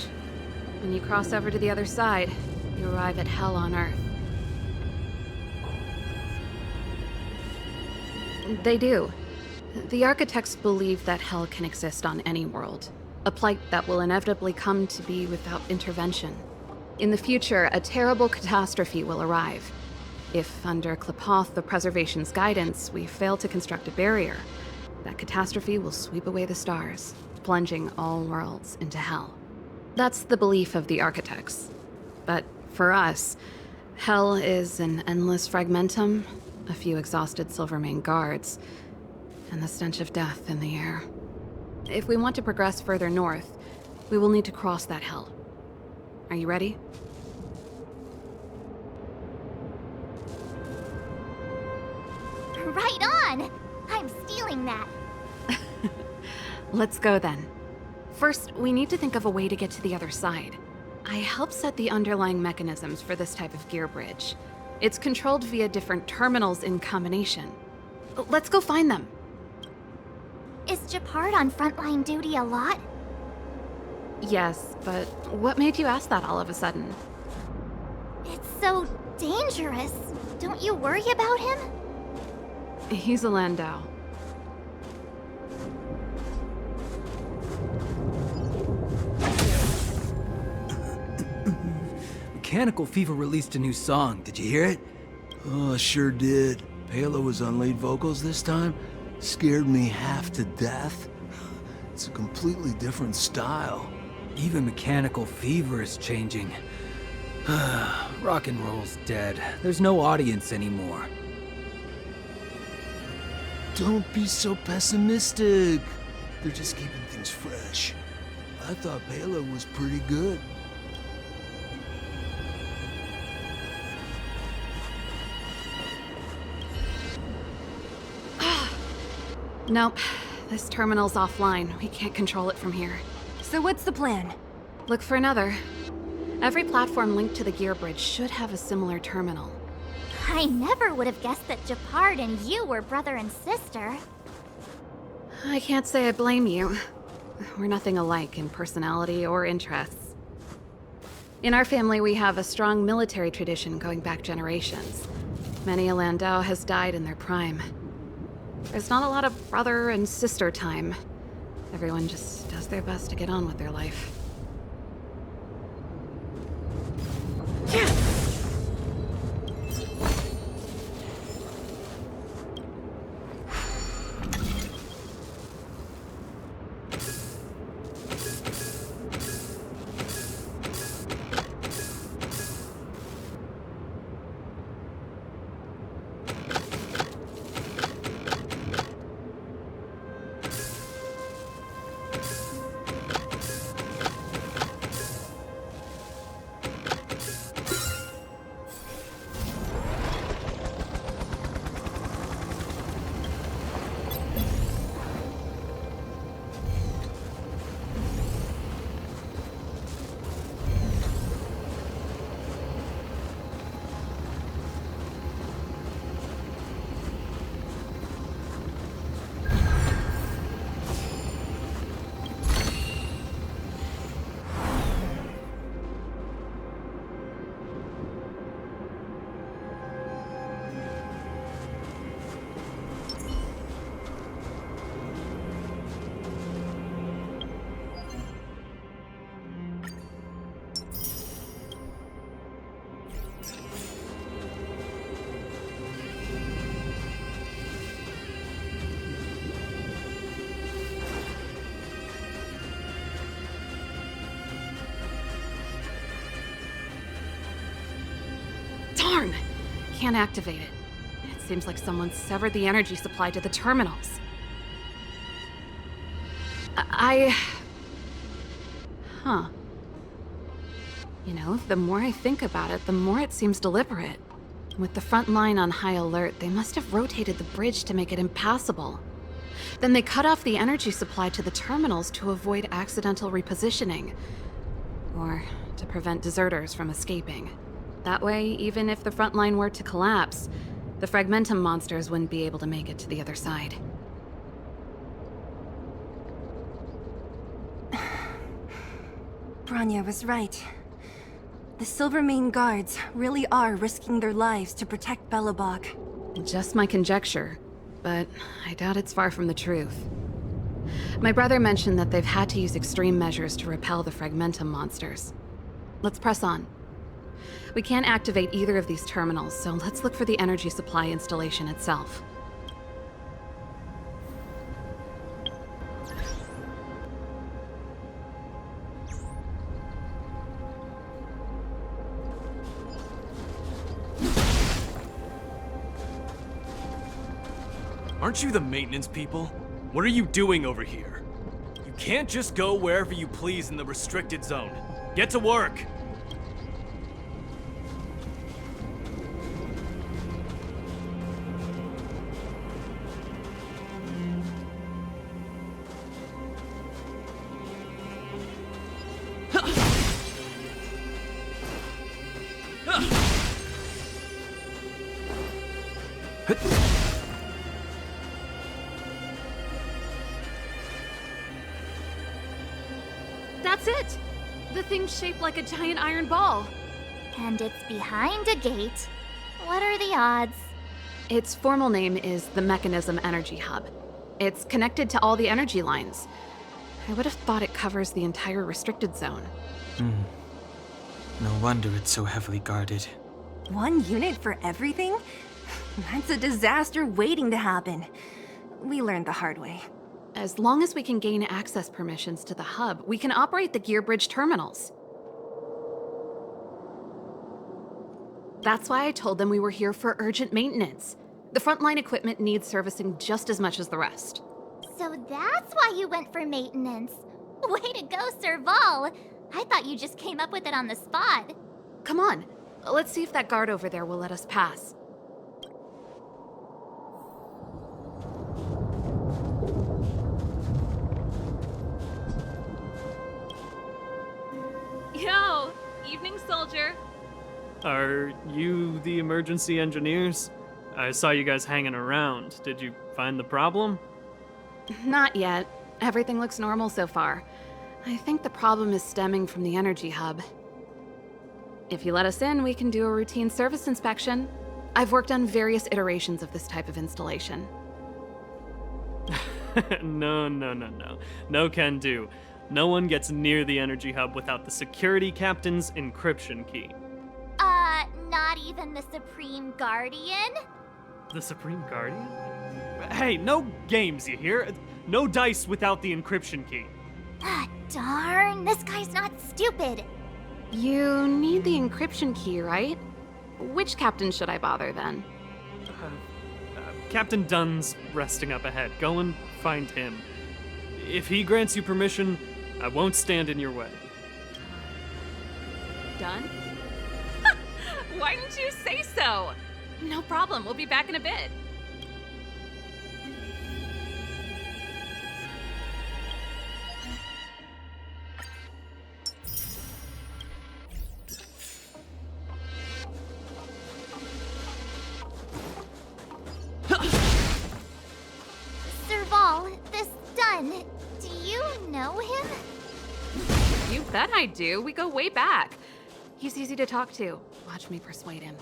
Speaker 3: When you cross over to the other side, you arrive at Hell on Earth. They do. The architects believe that Hell can exist on any world. A plight that will inevitably come to be without intervention. In the future, a terrible catastrophe will arrive. If, under Klapoth the Preservation's guidance, we fail to construct a barrier, that catastrophe will sweep away the stars, plunging all worlds into Hell. That's the belief of the architects. But for us, Hell is an endless fragmentum, a few exhausted Silvermane guards, and the stench of death in the air. If we want to progress further north, we will need to cross that Hell. Are you ready?
Speaker 1: Right on! I'm stealing that.
Speaker 3: Let's go then. First, we need to think of a way to get to the other side. I helped set the underlying mechanisms for this type of gear bridge. It's controlled via different terminals in combination. Let's go find them.
Speaker 1: Is Gepard on frontline duty a lot?
Speaker 3: Yes, but what made you ask that all of a sudden?
Speaker 1: It's so dangerous. Don't you worry about him?
Speaker 3: He's a Landau.
Speaker 11: Mechanical Fever released a new song. Did you hear it? Oh, sure did. Palo was on lead vocals this time. Scared me half to death. It's a completely different style. Even Mechanical Fever is changing. Rock and roll's dead. There's no audience anymore. Don't be so pessimistic. They're just keeping things fresh. I thought Palo was pretty good.
Speaker 3: Nope. This terminal's offline. We can't control it from here.
Speaker 4: So what's the plan?
Speaker 3: Look for another. Every platform linked to the gear bridge should have a similar terminal.
Speaker 1: I never would have guessed that Gepard and you were brother and sister.
Speaker 3: I can't say I blame you. We're nothing alike in personality or interests. In our family, we have a strong military tradition going back generations. Many a Landau has died in their prime. There's not a lot of brother and sister time. Everyone just does their best to get on with their life. can't activate it. It seems like someone severed the energy supply to the terminals. Huh. You know, the more I think about it, the more it seems deliberate. With the front line on high alert, they must have rotated the bridge to make it impassable. Then they cut off the energy supply to the terminals to avoid accidental repositioning. Or to prevent deserters from escaping. That way, even if the front line were to collapse, the Fragmentum monsters wouldn't be able to make it to the other side.
Speaker 4: Bronya was right. The Silvermane guards really are risking their lives to protect Belobog.
Speaker 3: Just my conjecture, but I doubt it's far from the truth. My brother mentioned that they've had to use extreme measures to repel the Fragmentum monsters. Let's press on. We can't activate either of these terminals, so let's look for the energy supply installation itself.
Speaker 12: Aren't you the maintenance people? What are you doing over here? You can't just go wherever you please in the restricted zone. Get to work!
Speaker 3: That's it! The thing's shaped like a giant iron ball.
Speaker 1: And it's behind a gate. What are the odds?
Speaker 3: Its formal name is the Mechanism Energy Hub. It's connected to all the energy lines. I would have thought it covers the entire restricted zone.
Speaker 2: No wonder it's so heavily guarded.
Speaker 4: One unit for everything? That's a disaster waiting to happen. We learned the hard way.
Speaker 3: As long as we can gain access permissions to the hub, we can operate the gear bridge terminals. That's why I told them we were here for urgent maintenance. The frontline equipment needs servicing just as much as the rest.
Speaker 1: So that's why you went for maintenance. Way to go, Serval! I thought you just came up with it on the spot.
Speaker 3: Come on, let's see if that guard over there will let us pass. Yo! Evening, soldier.
Speaker 13: Are you the emergency engineers? I saw you guys hanging around. Did you find the problem?
Speaker 3: Not yet. Everything looks normal so far. I think the problem is stemming from the energy hub. If you let us in, we can do a routine service inspection. I've worked on various iterations of this type of installation.
Speaker 13: No. No can do. No one gets near the energy hub without the security captain's encryption key.
Speaker 1: Not even the Supreme Guardian?
Speaker 13: The Supreme Guardian? Hey, no games, you hear? No dice without the encryption key.
Speaker 1: Ah, darn, this guy's not stupid.
Speaker 3: You need the encryption key, right? Which captain should I bother then?
Speaker 13: Captain Dunn's resting up ahead. Go and find him. If he grants you permission, I won't stand in your way.
Speaker 3: Done? Why didn't you say so? No problem, we'll be back in a bit.
Speaker 1: Serval, this Dunn, do you know him?
Speaker 3: You bet I do. We go way back. He's easy to talk to. Watch me persuade him.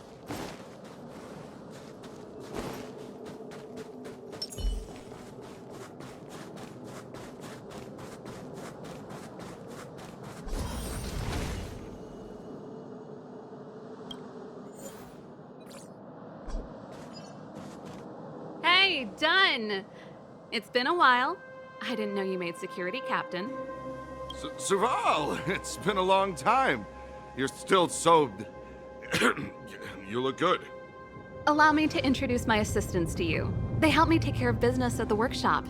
Speaker 3: Hey, Dunn! It's been a while. I didn't know you made security captain.
Speaker 8: Serval, it's been a long time. You're still so... You look good.
Speaker 3: allow me to introduce my assistants to you. They help me take care of business at the workshop.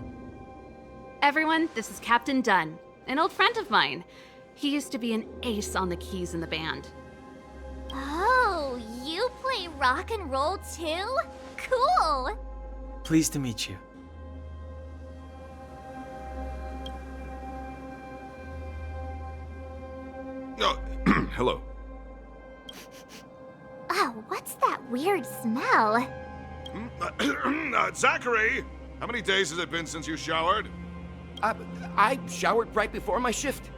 Speaker 3: Everyone, this is Captain Dunn, an old friend of mine. He used to be an ace on the keys in the band.
Speaker 1: Oh, you play rock and roll too? Cool!
Speaker 2: Pleased to meet you.
Speaker 8: Oh, hello.
Speaker 1: Oh, what's that weird smell?
Speaker 8: Zachary! How many days has it been since you showered?
Speaker 5: I showered right before my shift.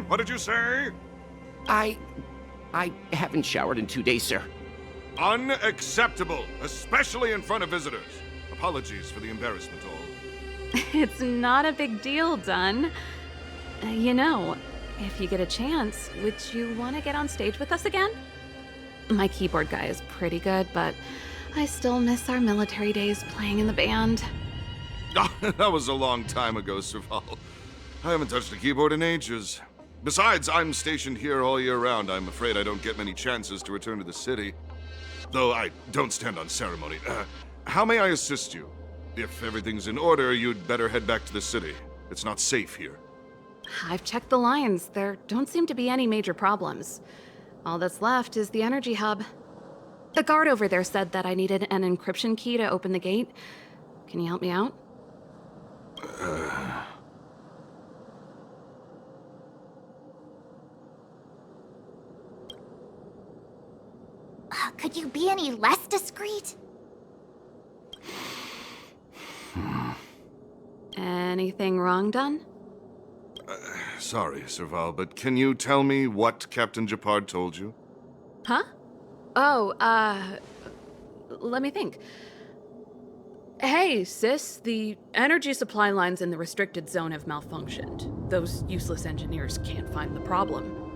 Speaker 8: What did you say?
Speaker 5: I haven't showered in 2 days, sir.
Speaker 8: Unacceptable, especially in front of visitors. Apologies for the embarrassment, all.
Speaker 3: It's not a big deal, Dunn. You know, if you get a chance, would you want to get on stage with us again? My keyboard guy is pretty good, but I still miss our military days playing in the band.
Speaker 8: That was a long time ago, Serval. I haven't touched a keyboard in ages. Besides, I'm stationed here all year round. I'm afraid I don't get many chances to return to the city. Though I don't stand on ceremony. How may I assist you? If everything's in order, you'd better head back to the city. It's not safe here.
Speaker 3: I've checked the lines. There don't seem to be any major problems. All that's left is the energy hub. The guard over there said that I needed an encryption key to open the gate. Can you help me out?
Speaker 1: Could you be any less discreet?
Speaker 3: Anything wrong, Dunn?
Speaker 8: Sorry, Serval, but can you tell me what Captain Gepard told you?
Speaker 3: Huh? Oh, let me think. Hey, sis, the energy supply lines in the restricted zone have malfunctioned. Those useless engineers can't find the problem.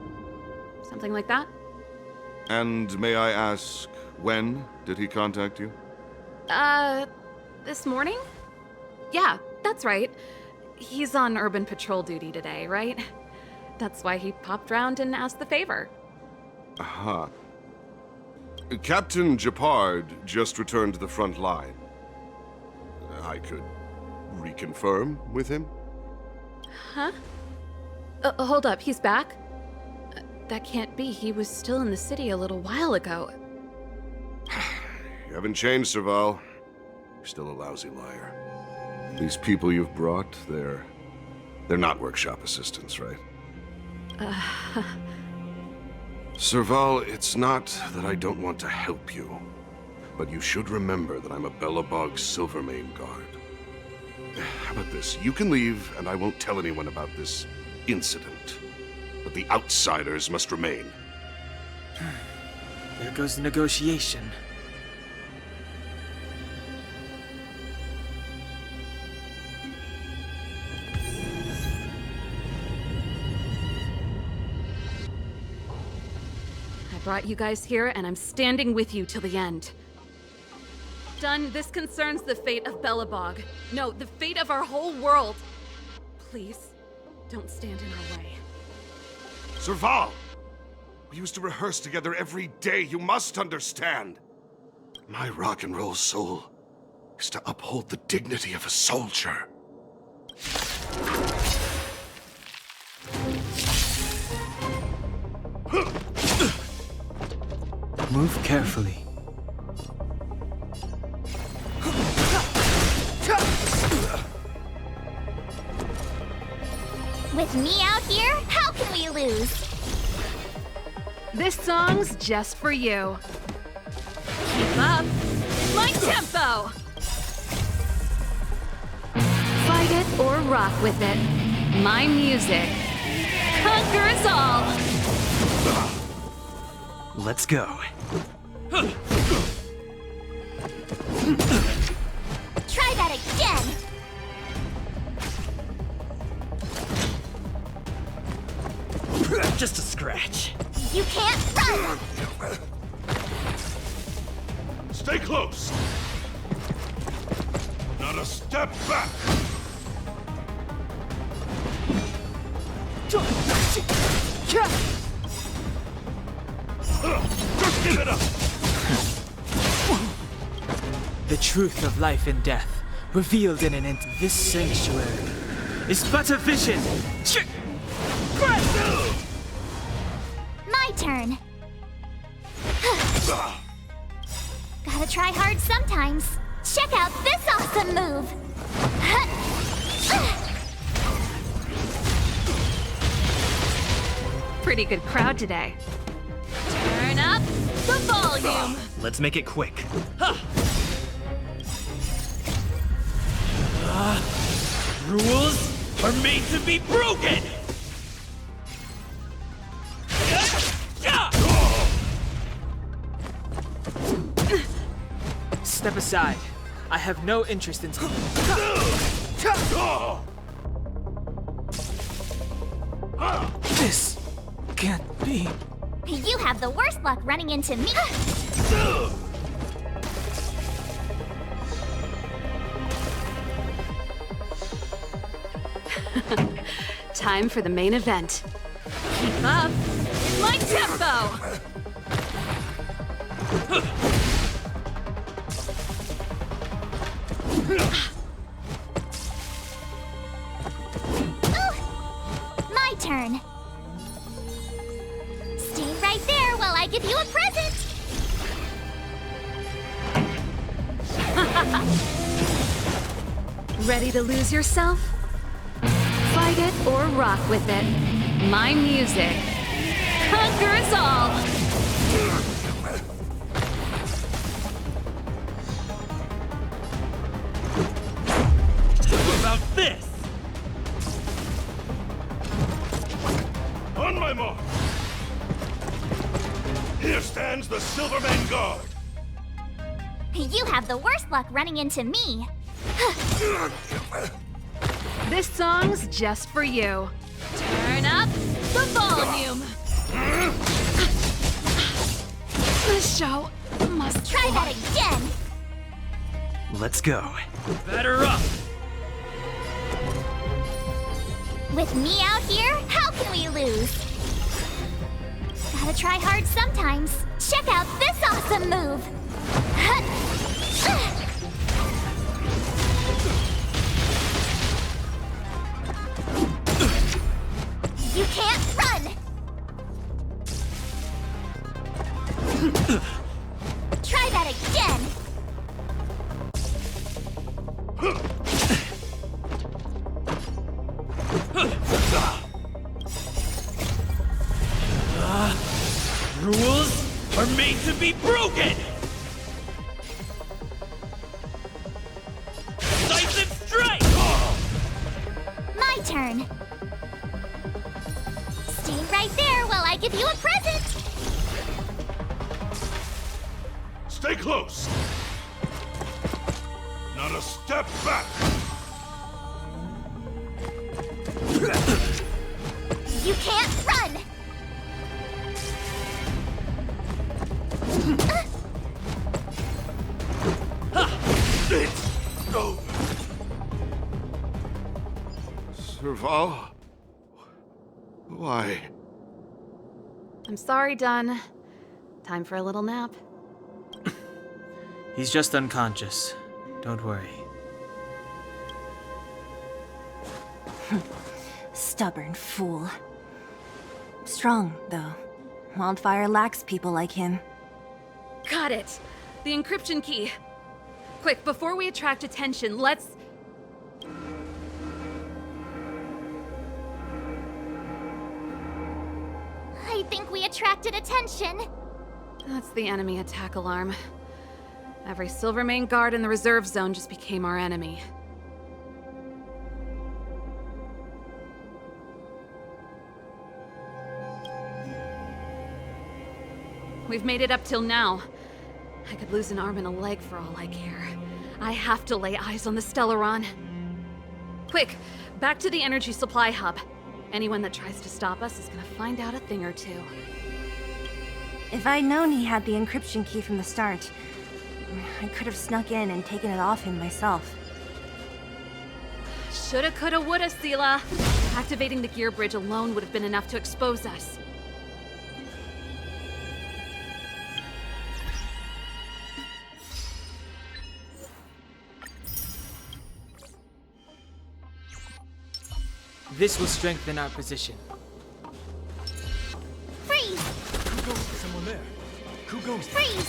Speaker 3: Something like that?
Speaker 8: And may I ask, when did he contact you?
Speaker 3: This morning? Yeah, that's right. He's on urban patrol duty today, right? That's why he popped round and asked the favor.
Speaker 8: Aha. Captain Gepard just returned to the front line. I could reconfirm with him?
Speaker 3: Huh? Hold up, he's back? That can't be. He was still in the city a little while ago.
Speaker 8: You haven't changed, Serval. You're still a lousy liar. These people you've brought, they're not workshop assistants, right? Serval, it's not that I don't want to help you, but you should remember that I'm a Belobog Silvermane guard. How about this? You can leave, and I won't tell anyone about this incident. But the outsiders must remain.
Speaker 2: There goes the negotiation.
Speaker 3: I brought you guys here, and I'm standing with you till the end. Dunn, this concerns the fate of Belobog. No, the fate of our whole world. Please, don't stand in our way.
Speaker 8: Serval! We used to rehearse together every day, you must understand. My rock and roll soul is to uphold the dignity of a soldier.
Speaker 2: Move carefully.
Speaker 1: With me out here, how can we lose?
Speaker 3: This song's just for you. Keep up. My tempo! Fight it or rock with it. My music conquers all!
Speaker 10: Let's go.
Speaker 1: Try that again!
Speaker 10: Just a scratch.
Speaker 1: You can't run!
Speaker 8: Stay close! Not a step back! Just give it up!
Speaker 2: The truth of life and death, revealed in this sanctuary, is but a vision.
Speaker 1: My turn. Gotta try hard sometimes. Check out this awesome move.
Speaker 3: Pretty good crowd today. Turn up the volume.
Speaker 12: Let's make it quick. Rules are made to be broken!
Speaker 2: Step aside. I have no interest in... This can't be...
Speaker 1: You have the worst luck running into me.
Speaker 3: Time for the main event. Keep up with my tempo!
Speaker 1: My turn. Stay right there while I give you a present.
Speaker 3: Ready to lose yourself? Fight it or rock with it. My music conquers all!
Speaker 12: How about this?
Speaker 8: On my mark! Here stands the Silverman Guard!
Speaker 1: You have the worst luck running into me.
Speaker 3: This song's just for you. Turn up the volume. The show must
Speaker 1: Try that again.
Speaker 12: Let's go. Batter up!
Speaker 1: With me out here, how can we lose? Gotta try hard sometimes. Check out this awesome move. You can't run! Try that again!
Speaker 12: Rules are made to be broken! Decisive strike!
Speaker 1: My turn. Stay right there while I give you a present.
Speaker 8: Stay close! Not a step back!
Speaker 1: You can't run!
Speaker 8: It's over. Serval? Why?
Speaker 3: I'm sorry, Dunn. Time for a little nap.
Speaker 2: He's just unconscious. Don't worry.
Speaker 4: Stubborn fool. Strong, though. Wildfire lacks people like him.
Speaker 3: Got it! The encryption key. Quick, before we attract attention, let's...
Speaker 1: I think we attracted attention.
Speaker 3: That's the enemy attack alarm. Every Silvermane guard in the reserve zone just became our enemy. We've made it up till now. I could lose an arm and a leg for all I care. I have to lay eyes on the Stellaron. Quick, back to the energy supply hub. Anyone that tries to stop us is gonna find out a thing or two.
Speaker 4: If I'd known he had the encryption key from the start, I could have snuck in and taken it off him myself.
Speaker 3: Shoulda, coulda, woulda, Sela. Activating the gear bridge alone would have been enough to expose us.
Speaker 2: This will strengthen our position.
Speaker 1: Freeze!
Speaker 12: Someone there. Who goes there?
Speaker 1: Freeze!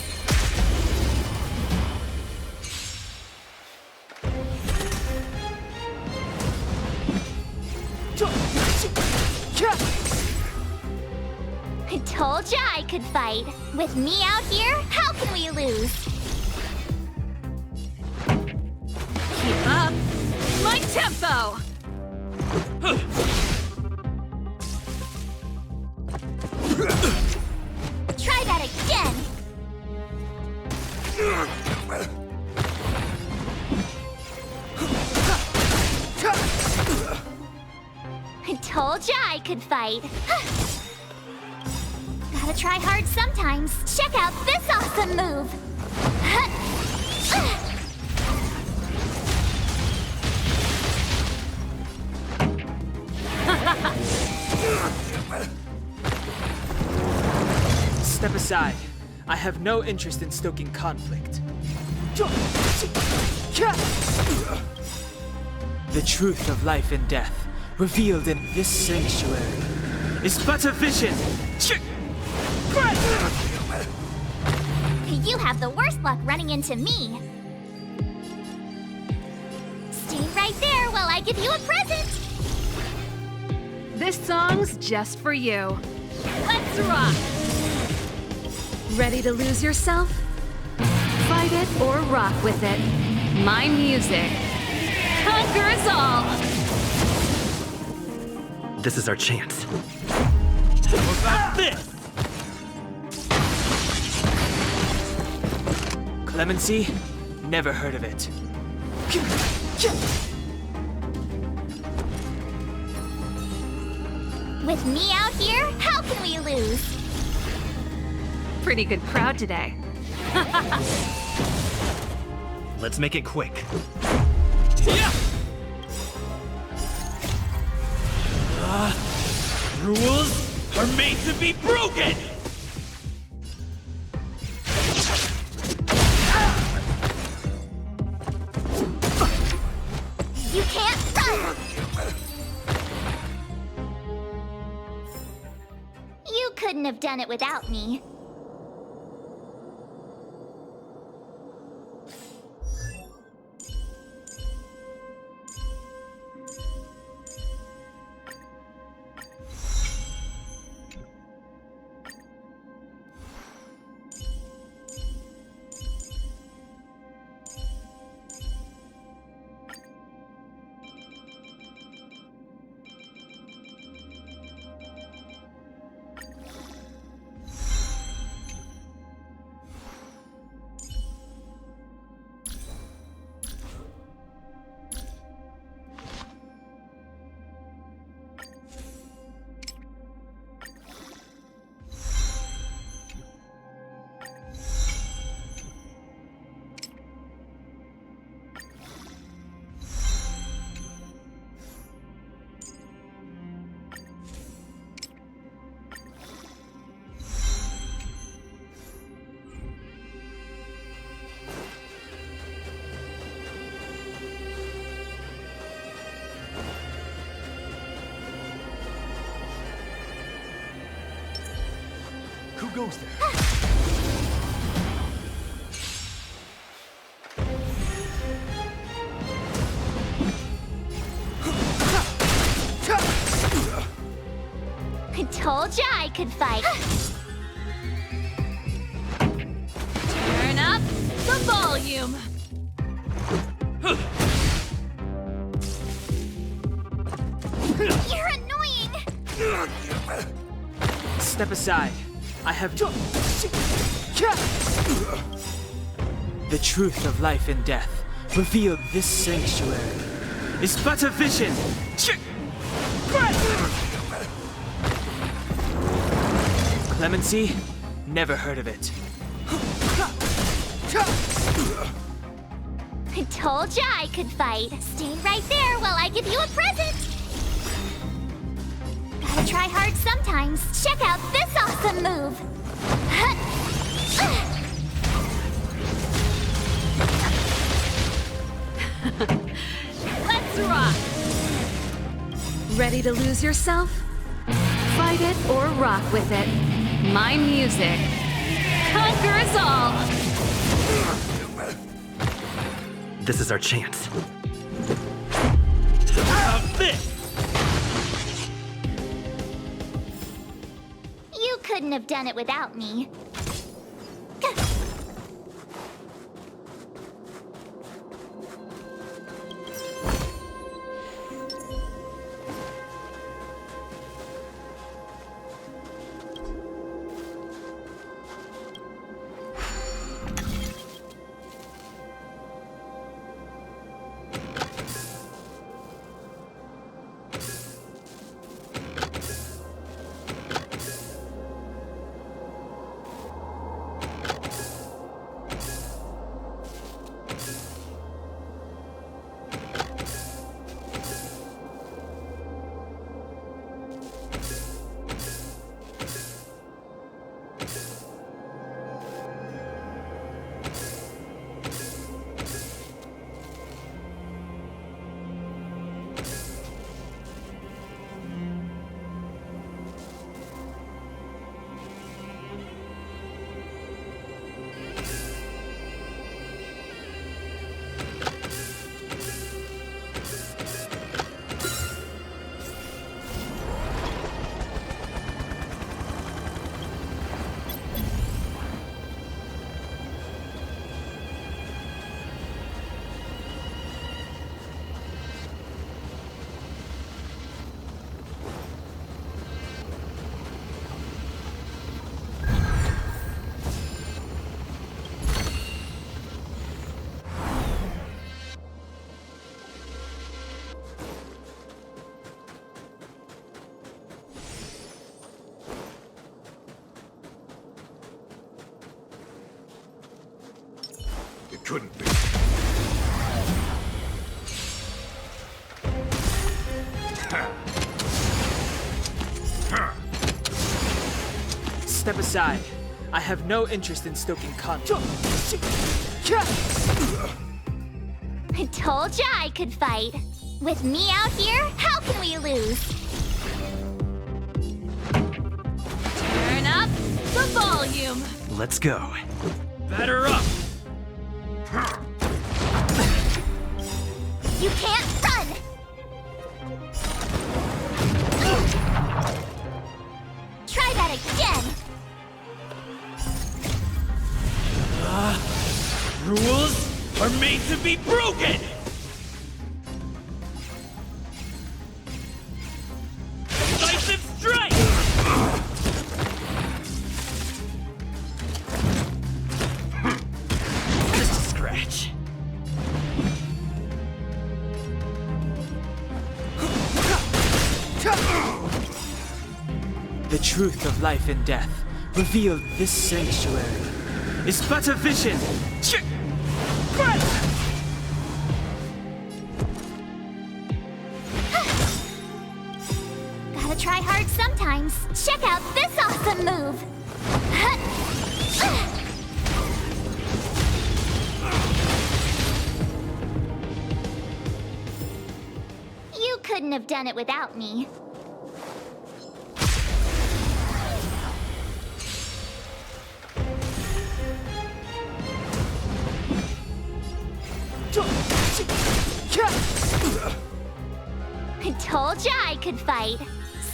Speaker 1: I told ya I could fight. With me out here, how can we lose?
Speaker 3: Keep up my tempo!
Speaker 1: Try that again! I told ya I could fight. Gotta try hard sometimes. Check out this awesome move!
Speaker 2: Step aside. I have no interest in stoking conflict. The truth of life and death, revealed in this sanctuary, is but a vision.
Speaker 1: You have the worst luck running into me. Stay right there while I give you a present.
Speaker 3: This song's just for you. Let's rock! Ready to lose yourself? Fight it or rock with it. My music conquers all!
Speaker 5: This is our chance.
Speaker 12: What about this?
Speaker 2: Clemency? Never heard of it.
Speaker 1: With me out here, how can we lose?
Speaker 3: Pretty good crowd today.
Speaker 12: Let's make it quick. Rules are made to be broken!
Speaker 1: You can't run! You couldn't have done it without me.
Speaker 12: Who goes there?
Speaker 1: I told ya I could fight.
Speaker 3: Turn up the volume.
Speaker 1: You're annoying!
Speaker 2: Step aside. I have... The truth of life and death, revealed this sanctuary, is but a vision. Clemency? Never heard of it.
Speaker 1: I told ya I could fight. Stay right there while I give you a present. Gotta try hard sometimes. Check out this awesome move.
Speaker 3: Let's rock! Ready to lose yourself? Fight it or rock with it. My music conquers all!
Speaker 5: This is our chance.
Speaker 1: You couldn't have done it without me.
Speaker 8: It couldn't be.
Speaker 2: Step aside. I have no interest in stoking conflict.
Speaker 1: I told ya I could fight. With me out here, how can we lose?
Speaker 3: Turn up the volume!
Speaker 5: Let's go.
Speaker 12: Batter up!
Speaker 1: You can't run! Try that again!
Speaker 12: Rules are made to be broken! Decisive strike!
Speaker 5: Just a scratch.
Speaker 2: The truth of life and death, revealed this sanctuary, is but a vision.
Speaker 1: Gotta try hard sometimes. Check out this awesome move! You couldn't have done it without me. I told ya I could fight.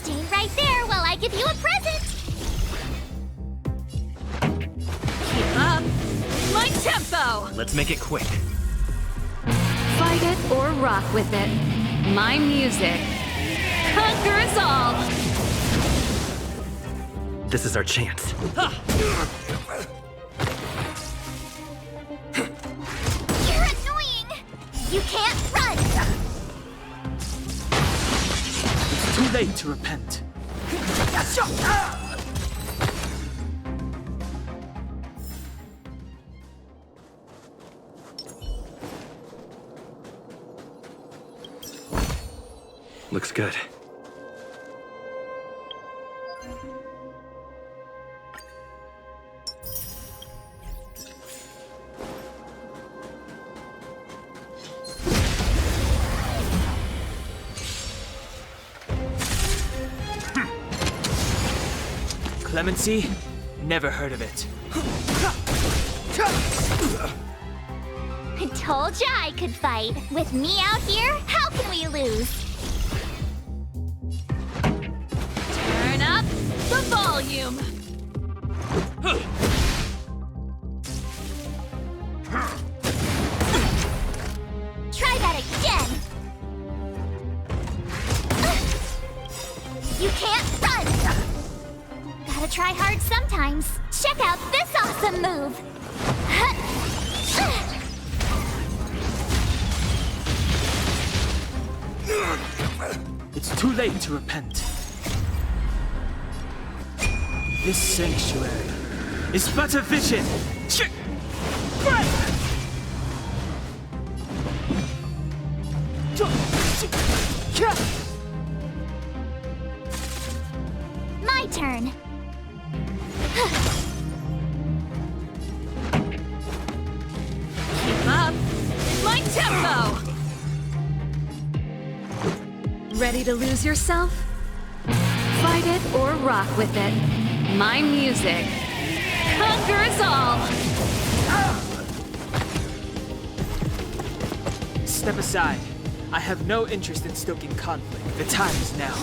Speaker 1: Stay right there while I give you a present!
Speaker 3: Keep up! My tempo!
Speaker 5: Let's make it quick.
Speaker 3: Fight it or rock with it. My music conquers all!
Speaker 5: This is our chance.
Speaker 1: You're annoying! You can't run!
Speaker 2: Too late to repent.
Speaker 5: Looks good.
Speaker 2: Clemency? Never heard of it.
Speaker 1: I told ya I could fight. With me out here, how can we lose?
Speaker 3: Turn up the volume.
Speaker 1: Try that again. You can't run. Gotta try hard sometimes. Check out this awesome move.
Speaker 2: It's too late to repent. This sanctuary is but a vision.
Speaker 1: My turn.
Speaker 3: Keep up. My tempo. Ready to lose yourself? Fight it or rock with it. My music conquers all.
Speaker 2: Step aside. I have no interest in stoking conflict. The time is now.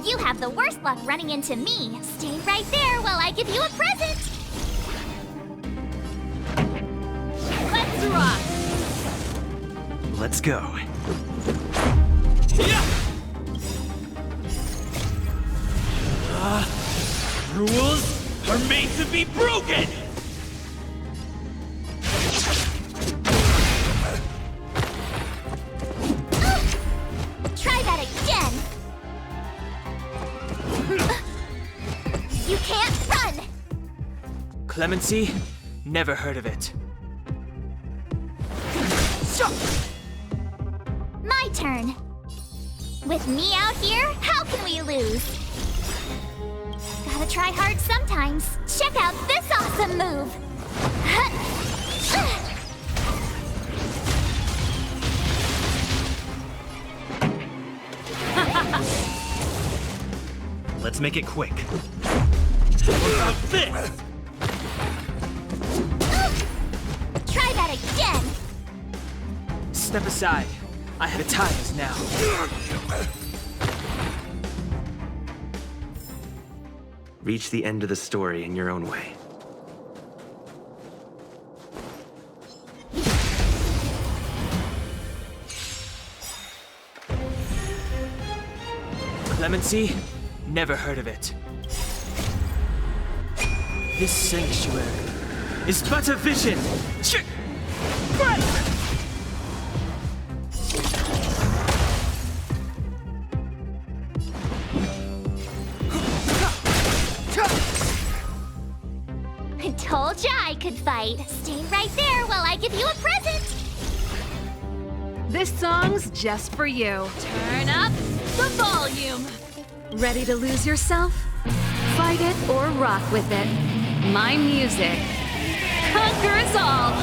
Speaker 1: You have the worst luck running into me. Stay right there while I give you a present.
Speaker 3: Let's rock.
Speaker 5: Let's go.
Speaker 12: Rules are made to be broken!
Speaker 1: Try that again. You can't run.
Speaker 2: Clemency? Never heard of it.
Speaker 1: My turn. With me out here, how can we lose? Gotta try hard sometimes. Check out this awesome move.
Speaker 12: Let's make it quick. What about this?
Speaker 1: Try that again.
Speaker 2: Step aside. I have the time is now.
Speaker 5: Reach the end of the story in your own way.
Speaker 2: Clemency? Never heard of it. This sanctuary is but a vision.
Speaker 1: I told ya I could fight. Stay right there while I give you a present.
Speaker 3: This song's just for you. Turn up the volume. Ready to lose yourself? Fight it or rock with it. My music conquers all.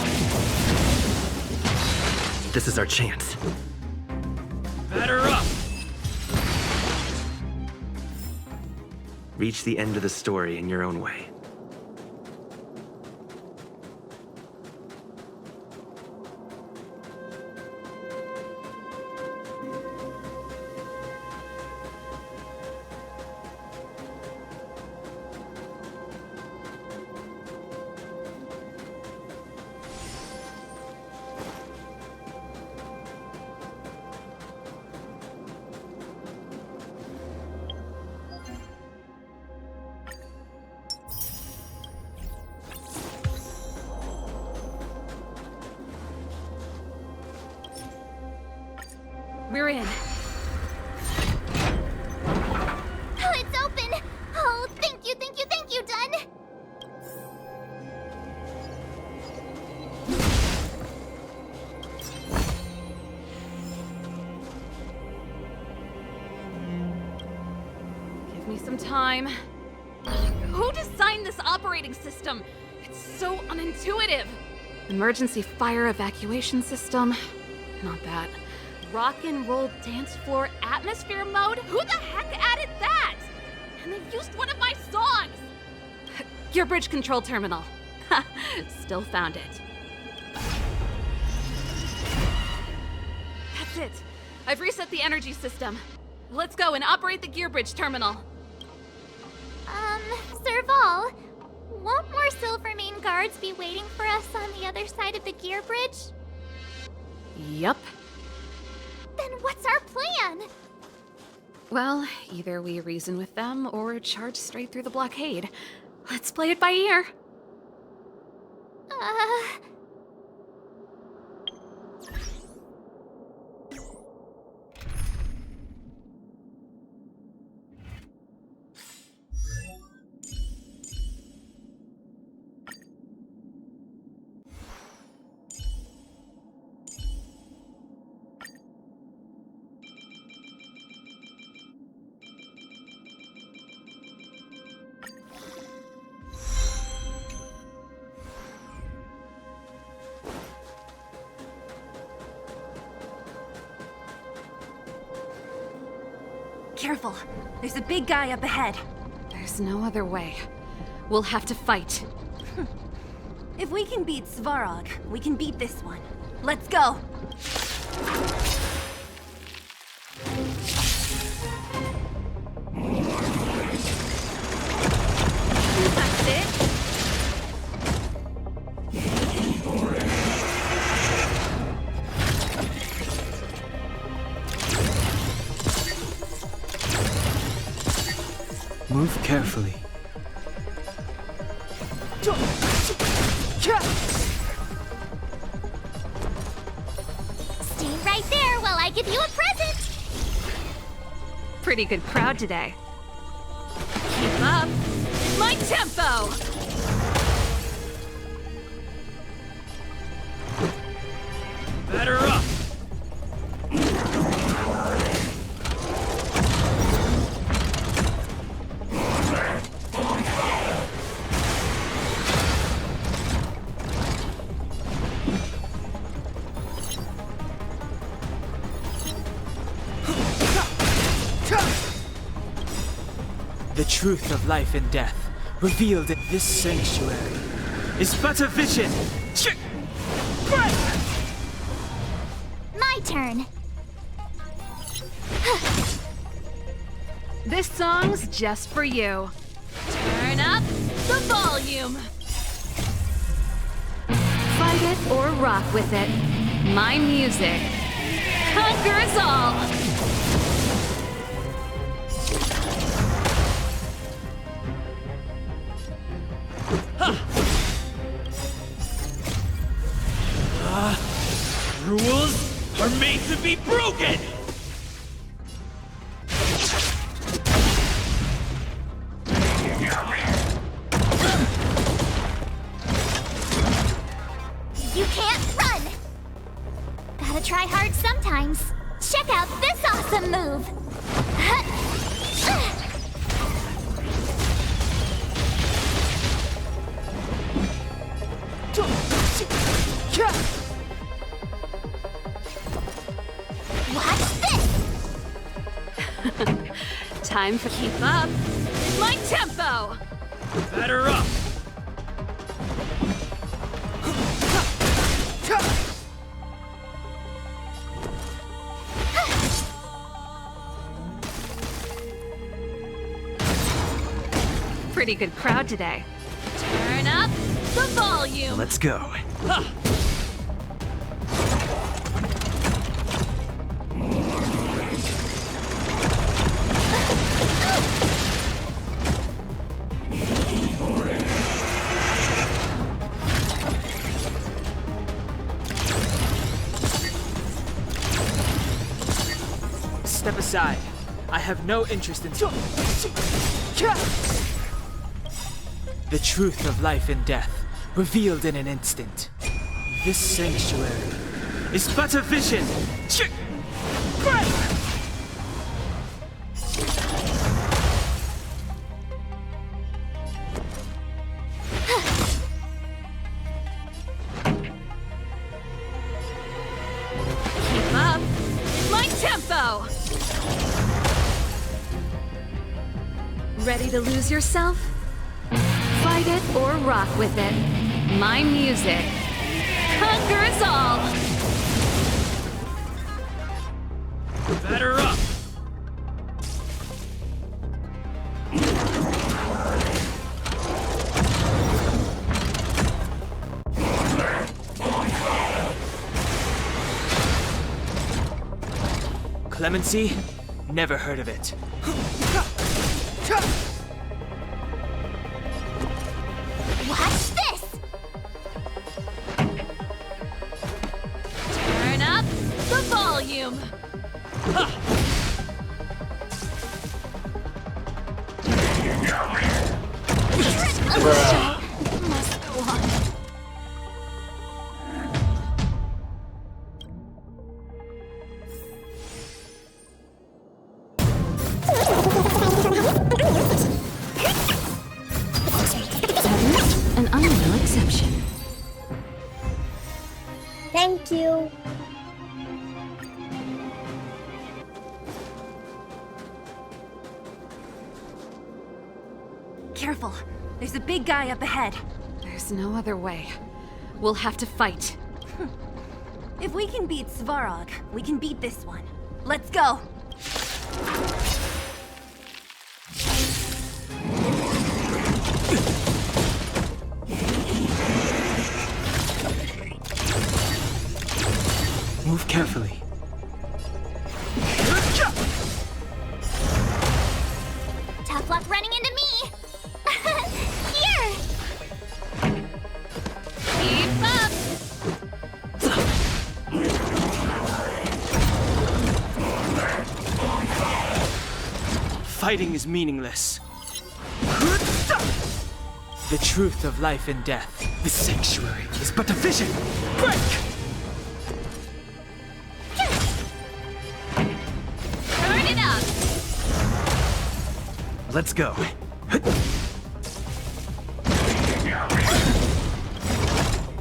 Speaker 5: This is our chance.
Speaker 12: Batter up!
Speaker 5: Reach the end of the story in your own way.
Speaker 3: We're in.
Speaker 1: Oh, it's open. Oh, thank you, Dun.
Speaker 3: Give me some time. Who designed this operating system? It's so unintuitive. Emergency fire evacuation system? Not that. rock and roll dance floor atmosphere mode? Who the heck added that? And they used one of my songs! Gear bridge control terminal. Ha, still found it. That's it. I've reset the energy system. Let's go and operate the gear bridge terminal.
Speaker 1: Serval, won't more Silvermane guards be waiting for us on the other side of the gear bridge?
Speaker 3: Yup.
Speaker 1: Then what's our plan?
Speaker 3: Well, either we reason with them or charge straight through the blockade. Let's play it by ear.
Speaker 4: Careful. There's a big guy up ahead.
Speaker 3: There's no other way. We'll have to fight.
Speaker 4: If we can beat Svarog, we can beat this one. Let's go!
Speaker 3: That's it.
Speaker 2: Move carefully.
Speaker 1: Stay right there while I give you a present!
Speaker 3: Pretty good crowd today. Keep up. My tempo!
Speaker 12: Batter up!
Speaker 2: The truth of life and death, revealed in this sanctuary, is but a vision.
Speaker 1: My turn.
Speaker 3: This song's just for you. Turn up the volume. Fight it or rock with it. My music conquers all.
Speaker 12: Rules are made to be broken!
Speaker 1: You can't run! Gotta try hard sometimes. Check out this awesome move! Watch this!
Speaker 3: Time for keep up. My tempo!
Speaker 12: Batter up!
Speaker 3: Pretty good crowd today. Turn up the volume.
Speaker 5: Let's go.
Speaker 2: Step aside. I have no interest in... The truth of life and death, revealed in an instant. This sanctuary is but a vision.
Speaker 3: Keep up. to lose yourself? Fight it or rock with it. My music conquers all!
Speaker 12: Batter up!
Speaker 2: Clemency? Never heard of it.
Speaker 1: Watch this!
Speaker 3: Turn up the volume!
Speaker 1: Must go on.
Speaker 3: An unknown exception.
Speaker 14: Thank you.
Speaker 4: Careful. There's a big guy up ahead.
Speaker 3: There's no other way. We'll have to fight.
Speaker 4: If we can beat Svarog, we can beat this one. Let's go!
Speaker 2: Move carefully.
Speaker 1: Tough luck running into me! Here!
Speaker 3: Keep up!
Speaker 2: Fighting is meaningless. The truth of life and death. The sanctuary is but a vision. Break!
Speaker 3: Turn it up!
Speaker 9: Let's go.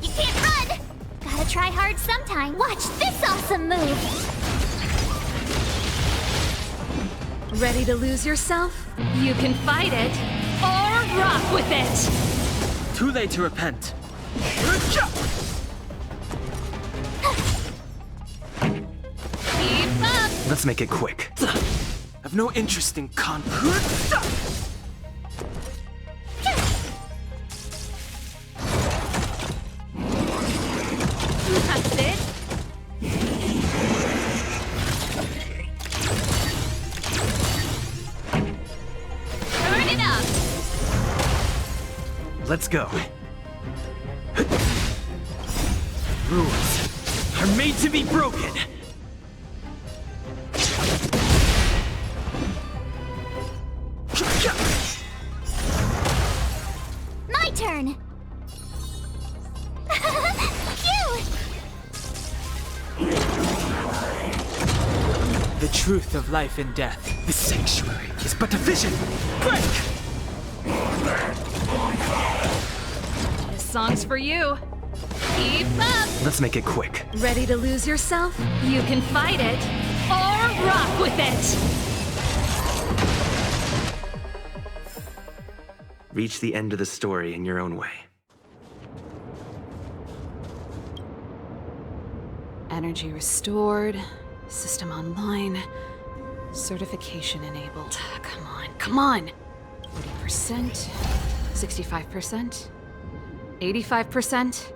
Speaker 1: You can't run! Gotta try hard sometime. Watch this awesome move!
Speaker 3: Ready to lose yourself? You can fight it, or rock with it!
Speaker 2: Too late to repent.
Speaker 3: Keep up!
Speaker 9: Let's make it quick.
Speaker 2: I've no interest in
Speaker 3: That's it! Turn it up!
Speaker 9: Let's go. Rules are made to be broken.
Speaker 1: My turn! Cute!
Speaker 2: the truth of life and death. The sanctuary is but a vision. Break!
Speaker 3: This song's for you. Keep up!
Speaker 9: Let's make it quick.
Speaker 3: Ready to lose yourself? You can fight it, or rock with it!
Speaker 5: Reach the end of the story in your own way.
Speaker 3: Energy restored, system online, certification enabled. Come on, come on! 40%, 65%, 85%.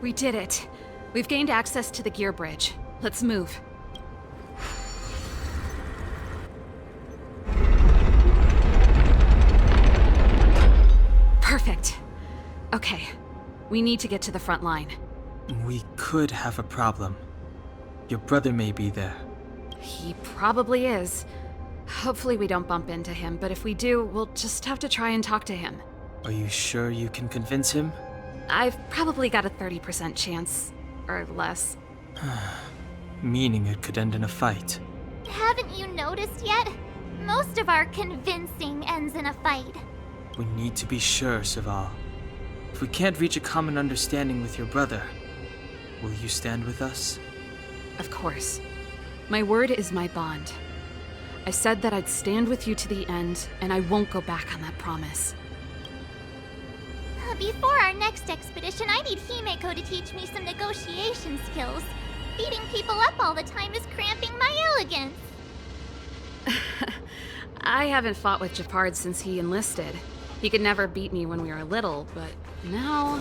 Speaker 3: We did it. We've gained access to the gear bridge. Let's move. Perfect. Okay, we need to get to the front line.
Speaker 2: We could have a problem. Your brother may be there.
Speaker 3: He probably is. Hopefully we don't bump into him, but if we do, we'll just have to try and talk to him.
Speaker 2: Are you sure you can convince him?
Speaker 3: I've probably got a 30% chance, or less.
Speaker 2: Meaning it could end in a fight.
Speaker 1: Haven't you noticed yet? Most of our convincing ends in a fight.
Speaker 2: We need to be sure, Saval. If we can't reach a common understanding with your brother, will you stand with us?
Speaker 3: Of course. My word is my bond. I said that I'd stand with you to the end, and I won't go back on that promise.
Speaker 1: Before our next expedition, I need Himeko to teach me some negotiation skills. Beating people up all the time is cramping my elegance.
Speaker 3: I haven't fought with Gepard since he enlisted. He could never beat me when we were little, but now...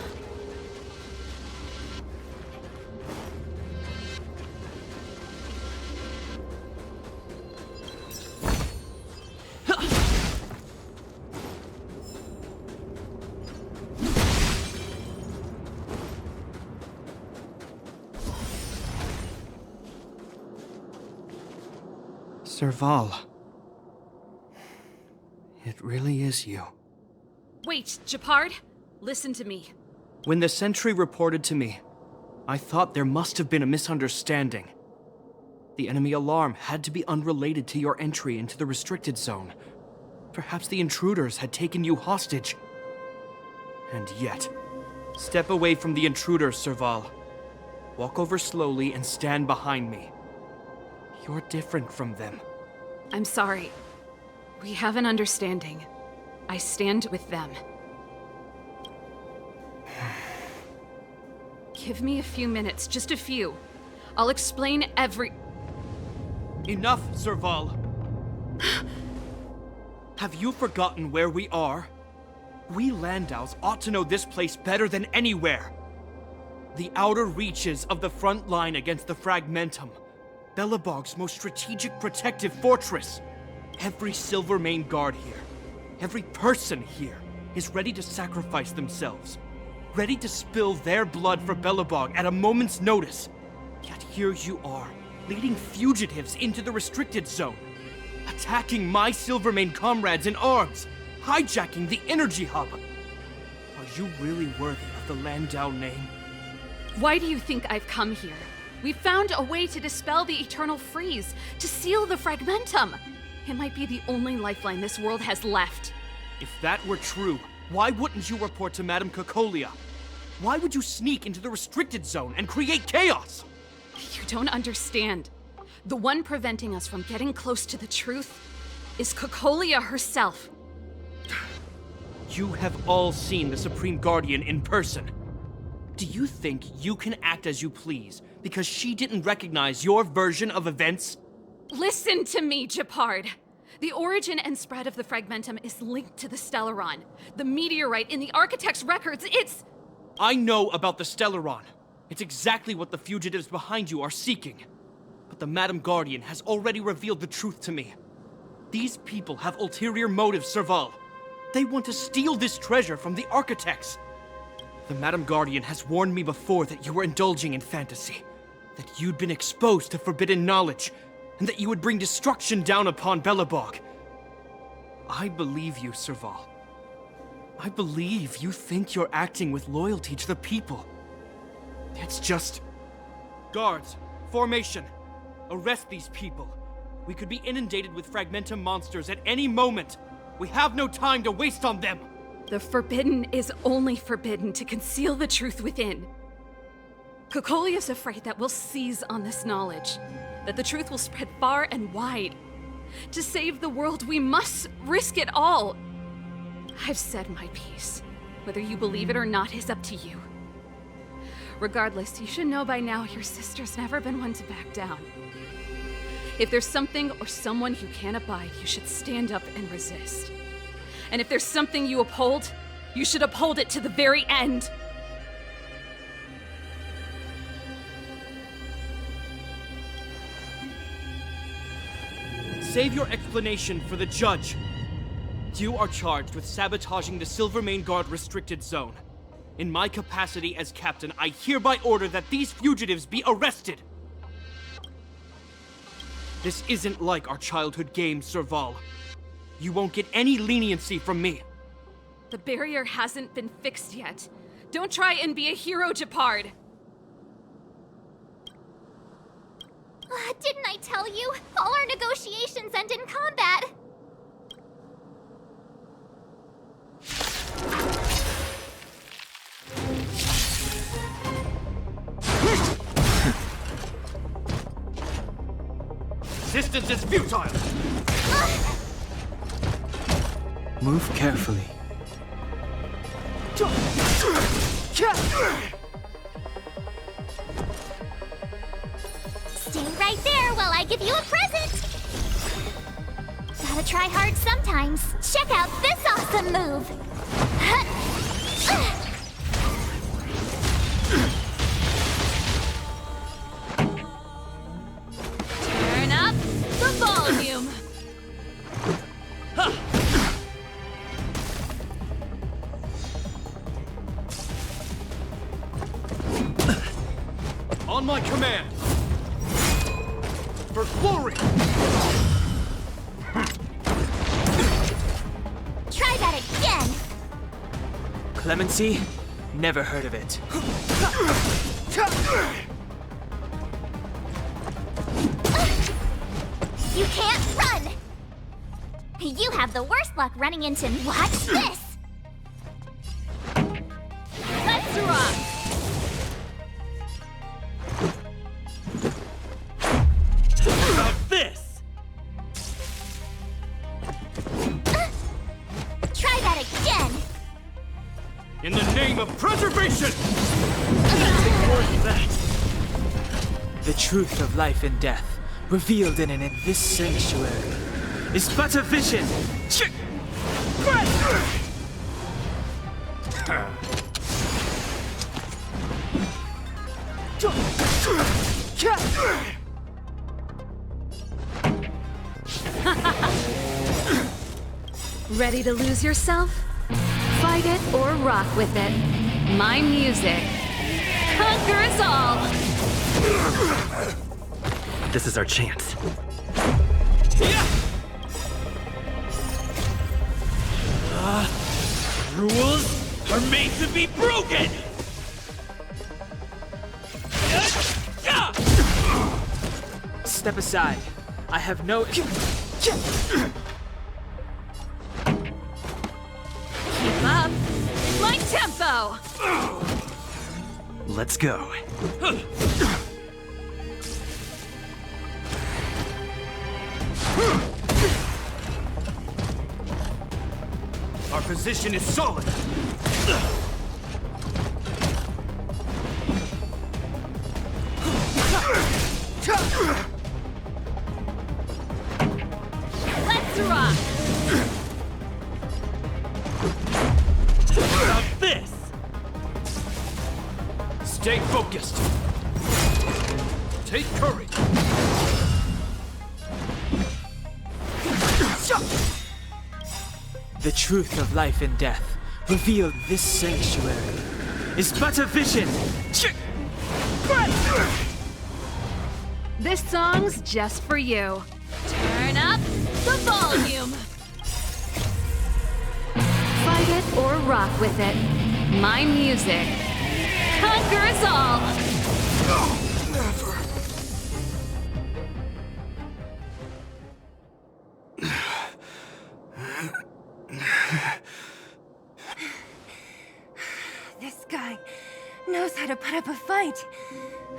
Speaker 9: Serval. It really is you.
Speaker 3: Wait, Gepard? Listen to me.
Speaker 9: When the sentry reported to me, I thought there must have been a misunderstanding. The enemy alarm had to be unrelated to your entry into the restricted zone. Perhaps the intruders had taken you hostage. And yet, step away from the intruders, Serval. Walk over slowly and stand behind me. You're different from them.
Speaker 3: I'm sorry. We have an understanding. I stand with them. Give me a few minutes, just a few. I'll explain every...
Speaker 9: Enough, Serval! Have you forgotten where we are? We Landaus ought to know this place better than anywhere. The outer reaches of the front line against the Fragmentum. Belobog's most strategic protective fortress. Every Silvermane guard here, every person here, is ready to sacrifice themselves. Ready to spill their blood for Belobog at a moment's notice. Yet here you are, leading fugitives into the restricted zone. Attacking my Silvermane comrades in arms. Hijacking the energy hub. Are you really worthy of the Landau name?
Speaker 3: Why do you think I've come here? We found a way to dispel the eternal freeze, to seal the Fragmentum. It might be the only lifeline this world has left.
Speaker 9: If that were true, why wouldn't you report to Madame Cocolia? Why would you sneak into the restricted zone and create chaos?
Speaker 3: You don't understand. The one preventing us from getting close to the truth is Cocolia herself.
Speaker 9: You have all seen the Supreme Guardian in person. Do you think you can act as you please because she didn't recognize your version of events?
Speaker 3: Listen to me, Gepard. The origin and spread of the Fragmentum is linked to the Stellaron. The meteorite in the Architect's records, it's...
Speaker 9: I know about the Stellaron. It's exactly what the fugitives behind you are seeking. But the Madam Guardian has already revealed the truth to me. These people have ulterior motives, Serval. They want to steal this treasure from the Architects. The Madam Guardian has warned me before that you were indulging in fantasy. That you'd been exposed to forbidden knowledge, and that you would bring destruction down upon Belobog. I believe you, Serval. I believe you think you're acting with loyalty to the people. It's just... Guards, formation. Arrest these people. We could be inundated with Fragmentum monsters at any moment. We have no time to waste on them.
Speaker 3: The forbidden is only forbidden to conceal the truth within. Cocolia's afraid that we'll seize on this knowledge, that the truth will spread far and wide. To save the world, we must risk it all. I've said my piece. Whether you believe it or not is up to you. Regardless, you should know by now your sister's never been one to back down. If there's something or someone you can't abide, you should stand up and resist. And if there's something you uphold, you should uphold it to the very end.
Speaker 9: Save your explanation for the judge. You are charged with sabotaging the Silvermane Guard restricted zone. In my capacity as captain, I hereby order that these fugitives be arrested. This isn't like our childhood game, Serval. You won't get any leniency from me.
Speaker 3: The barrier hasn't been fixed yet. Don't try and be a hero, Gepard.
Speaker 1: Didn't I tell you? All our negotiations end in combat.
Speaker 12: resistance is futile!
Speaker 2: Move carefully.
Speaker 1: Stay right there while I give you a present! Gotta try hard sometimes. Check out this awesome move!
Speaker 3: Turn up the volume.
Speaker 12: On my command! For glory!
Speaker 1: Try that again!
Speaker 2: Clemency? Never heard of it.
Speaker 1: You can't run! You have the worst luck running into... Watch this!
Speaker 3: Let's rock.
Speaker 12: About this!
Speaker 1: Try that again!
Speaker 12: In the name of preservation!
Speaker 2: The truth of life and death, revealed in this sanctuary, is but a vision!
Speaker 3: Ready to lose yourself? Fight it or rock with it. My music conquers all!
Speaker 5: This is our chance.
Speaker 12: Rules are made to be broken!
Speaker 2: Step aside. I have no...
Speaker 3: Keep up! My tempo!
Speaker 5: Let's go.
Speaker 12: Our position is solid!
Speaker 3: Let's rock!
Speaker 12: About this! Stay focused! Take courage!
Speaker 2: The truth of life and death, revealed this sanctuary, is but a vision!
Speaker 3: This song's just for you. Turn up the volume. Fight it or rock with it. My music conquers all.
Speaker 11: Never.
Speaker 4: This guy knows how to put up a fight.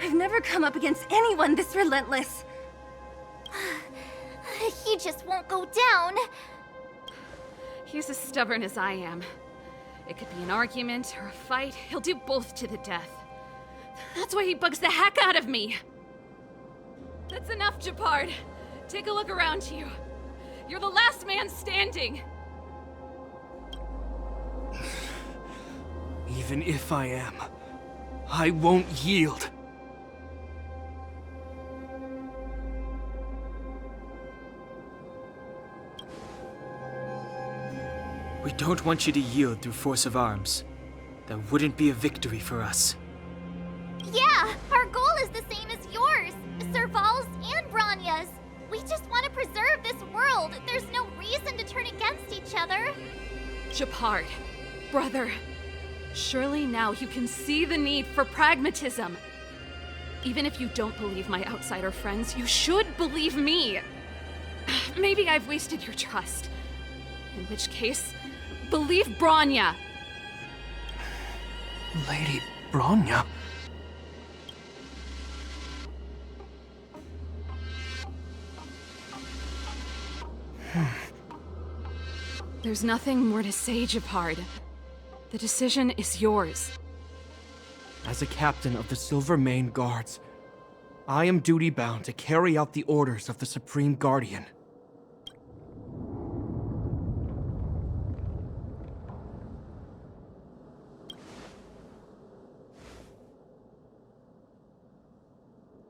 Speaker 4: I've never come up against anyone this relentless.
Speaker 1: He just won't go down.
Speaker 3: He's as stubborn as I am. It could be an argument or a fight. He'll do both to the death. That's why he bugs the heck out of me. That's enough, Gepard. Take a look around you. You're the last man standing.
Speaker 9: Even if I am, I won't yield.
Speaker 2: We don't want you to yield through force of arms. That wouldn't be a victory for us.
Speaker 1: Yeah, our goal is the same as yours, Serval's and Branya's. We just want to preserve this world. There's no reason to turn against each other.
Speaker 3: Gepard, brother, surely now you can see the need for pragmatism. Even if you don't believe my outsider friends, you should believe me. Maybe I've wasted your trust. In which case, believe Branya.
Speaker 9: Lady Branya?
Speaker 3: There's nothing more to say, Gepard. The decision is yours.
Speaker 9: As a captain of the Silvermane Guards, I am duty-bound to carry out the orders of the Supreme Guardian.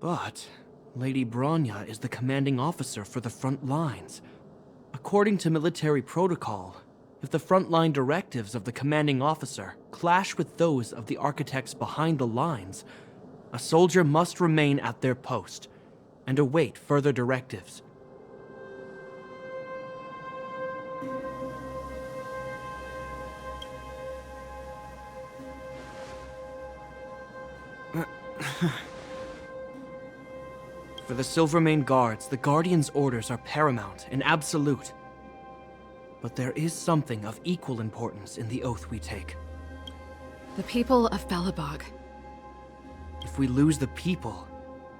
Speaker 9: But Lady Bronya is the commanding officer for the front lines. According to military protocol, if the frontline directives of the commanding officer clash with those of the architects behind the lines, a soldier must remain at their post and await further directives. For the Silvermane Guards, the Guardian's orders are paramount and absolute. But there is something of equal importance in the oath we take.
Speaker 3: The people of Belobog.
Speaker 9: If we lose the people,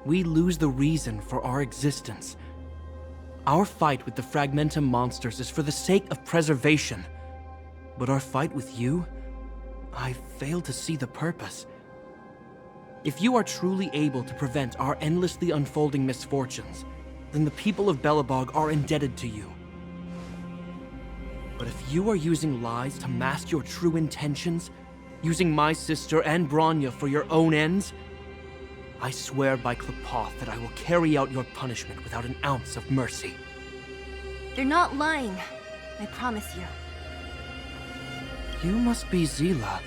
Speaker 9: we lose the reason for our existence. Our fight with the Fragmentum monsters is for the sake of preservation. But our fight with you, I fail to see the purpose. If you are truly able to prevent our endlessly unfolding misfortunes, then the people of Belobog are indebted to you. But if you are using lies to mask your true intentions, using my sister and Bronya for your own ends, I swear by Klepoth that I will carry out your punishment without an ounce of mercy.
Speaker 4: They're not lying. I promise you.
Speaker 9: You must be Zila.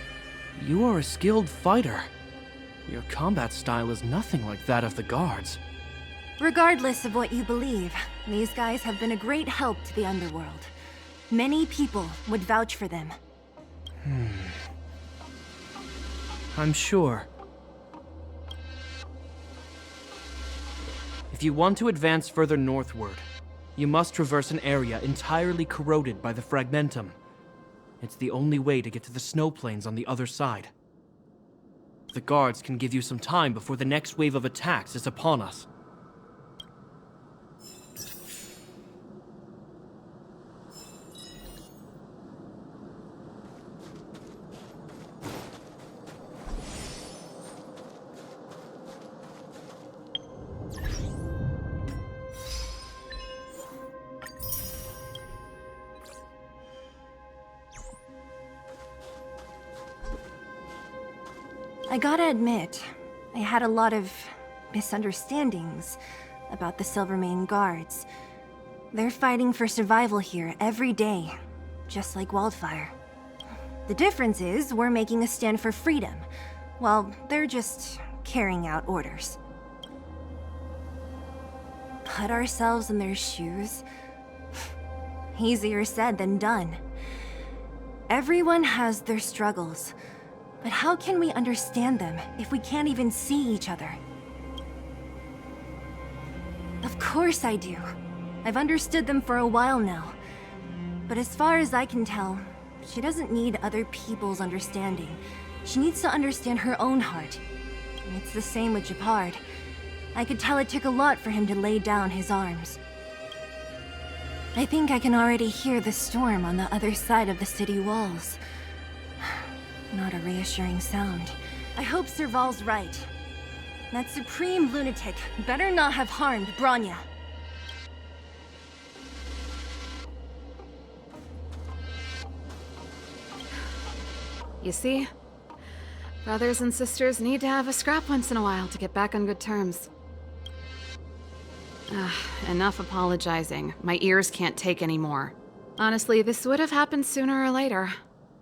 Speaker 9: You are a skilled fighter. Your combat style is nothing like that of the guards.
Speaker 4: Regardless of what you believe, these guys have been a great help to the underworld. Many people would vouch for them.
Speaker 9: I'm sure. If you want to advance further northward, you must traverse an area entirely corroded by the Fragmentum. It's the only way to get to the snow plains on the other side. The guards can give you some time before the next wave of attacks is upon us.
Speaker 4: I gotta admit, I had a lot of misunderstandings about the Silvermane Guards. They're fighting for survival here every day, just like Wildfire. The difference is we're making a stand for freedom, while they're just carrying out orders. Put ourselves in their shoes? Easier said than done. Everyone has their struggles. But how can we understand them if we can't even see each other? Of course I do. I've understood them for a while now. But as far as I can tell, she doesn't need other people's understanding. She needs to understand her own heart. And it's the same with Gepard. I could tell it took a lot for him to lay down his arms. I think I can already hear the storm on the other side of the city walls. Not a reassuring sound. I hope Serval's right. That supreme lunatic better not have harmed Bronya.
Speaker 3: You see? Brothers and sisters need to have a scrap once in a while to get back on good terms. Enough apologizing. My ears can't take any more. Honestly, this would have happened sooner or later.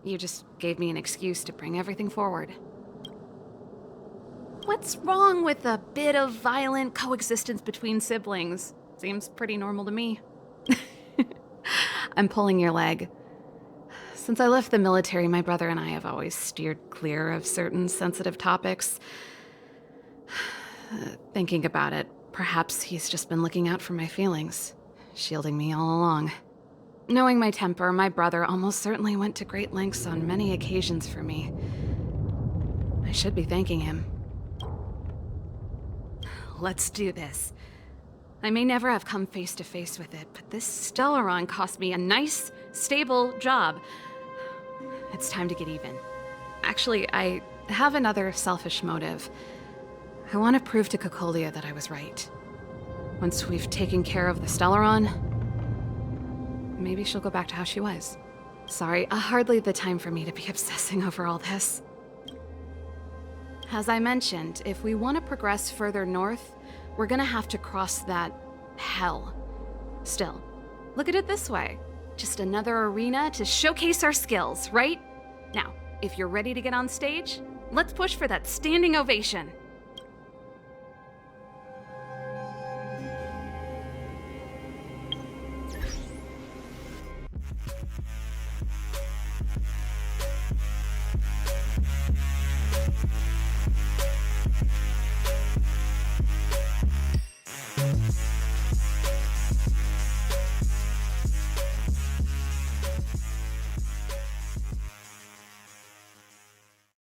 Speaker 3: You just gave me an excuse to bring everything forward. What's wrong with a bit of violent coexistence between siblings? Seems pretty normal to me. I'm pulling your leg. Since I left the military, my brother and I have always steered clear of certain sensitive topics. Thinking about it, perhaps he's just been looking out for my feelings, shielding me all along. Knowing my temper, my brother almost certainly went to great lengths on many occasions for me. I should be thanking him. Let's do this. I may never have come face to face with it, but this Stellaron cost me a nice, stable job. It's time to get even. Actually, I have another selfish motive. I want to prove to Cocolia that I was right. Once we've taken care of the Stellaron, maybe she'll go back to how she was. Sorry, hardly the time for me to be obsessing over all this. As I mentioned, if we want to progress further north, we're gonna have to cross that hell. Still, look at it this way. Just another arena to showcase our skills, right? Now, if you're ready to get on stage, let's push for that standing ovation.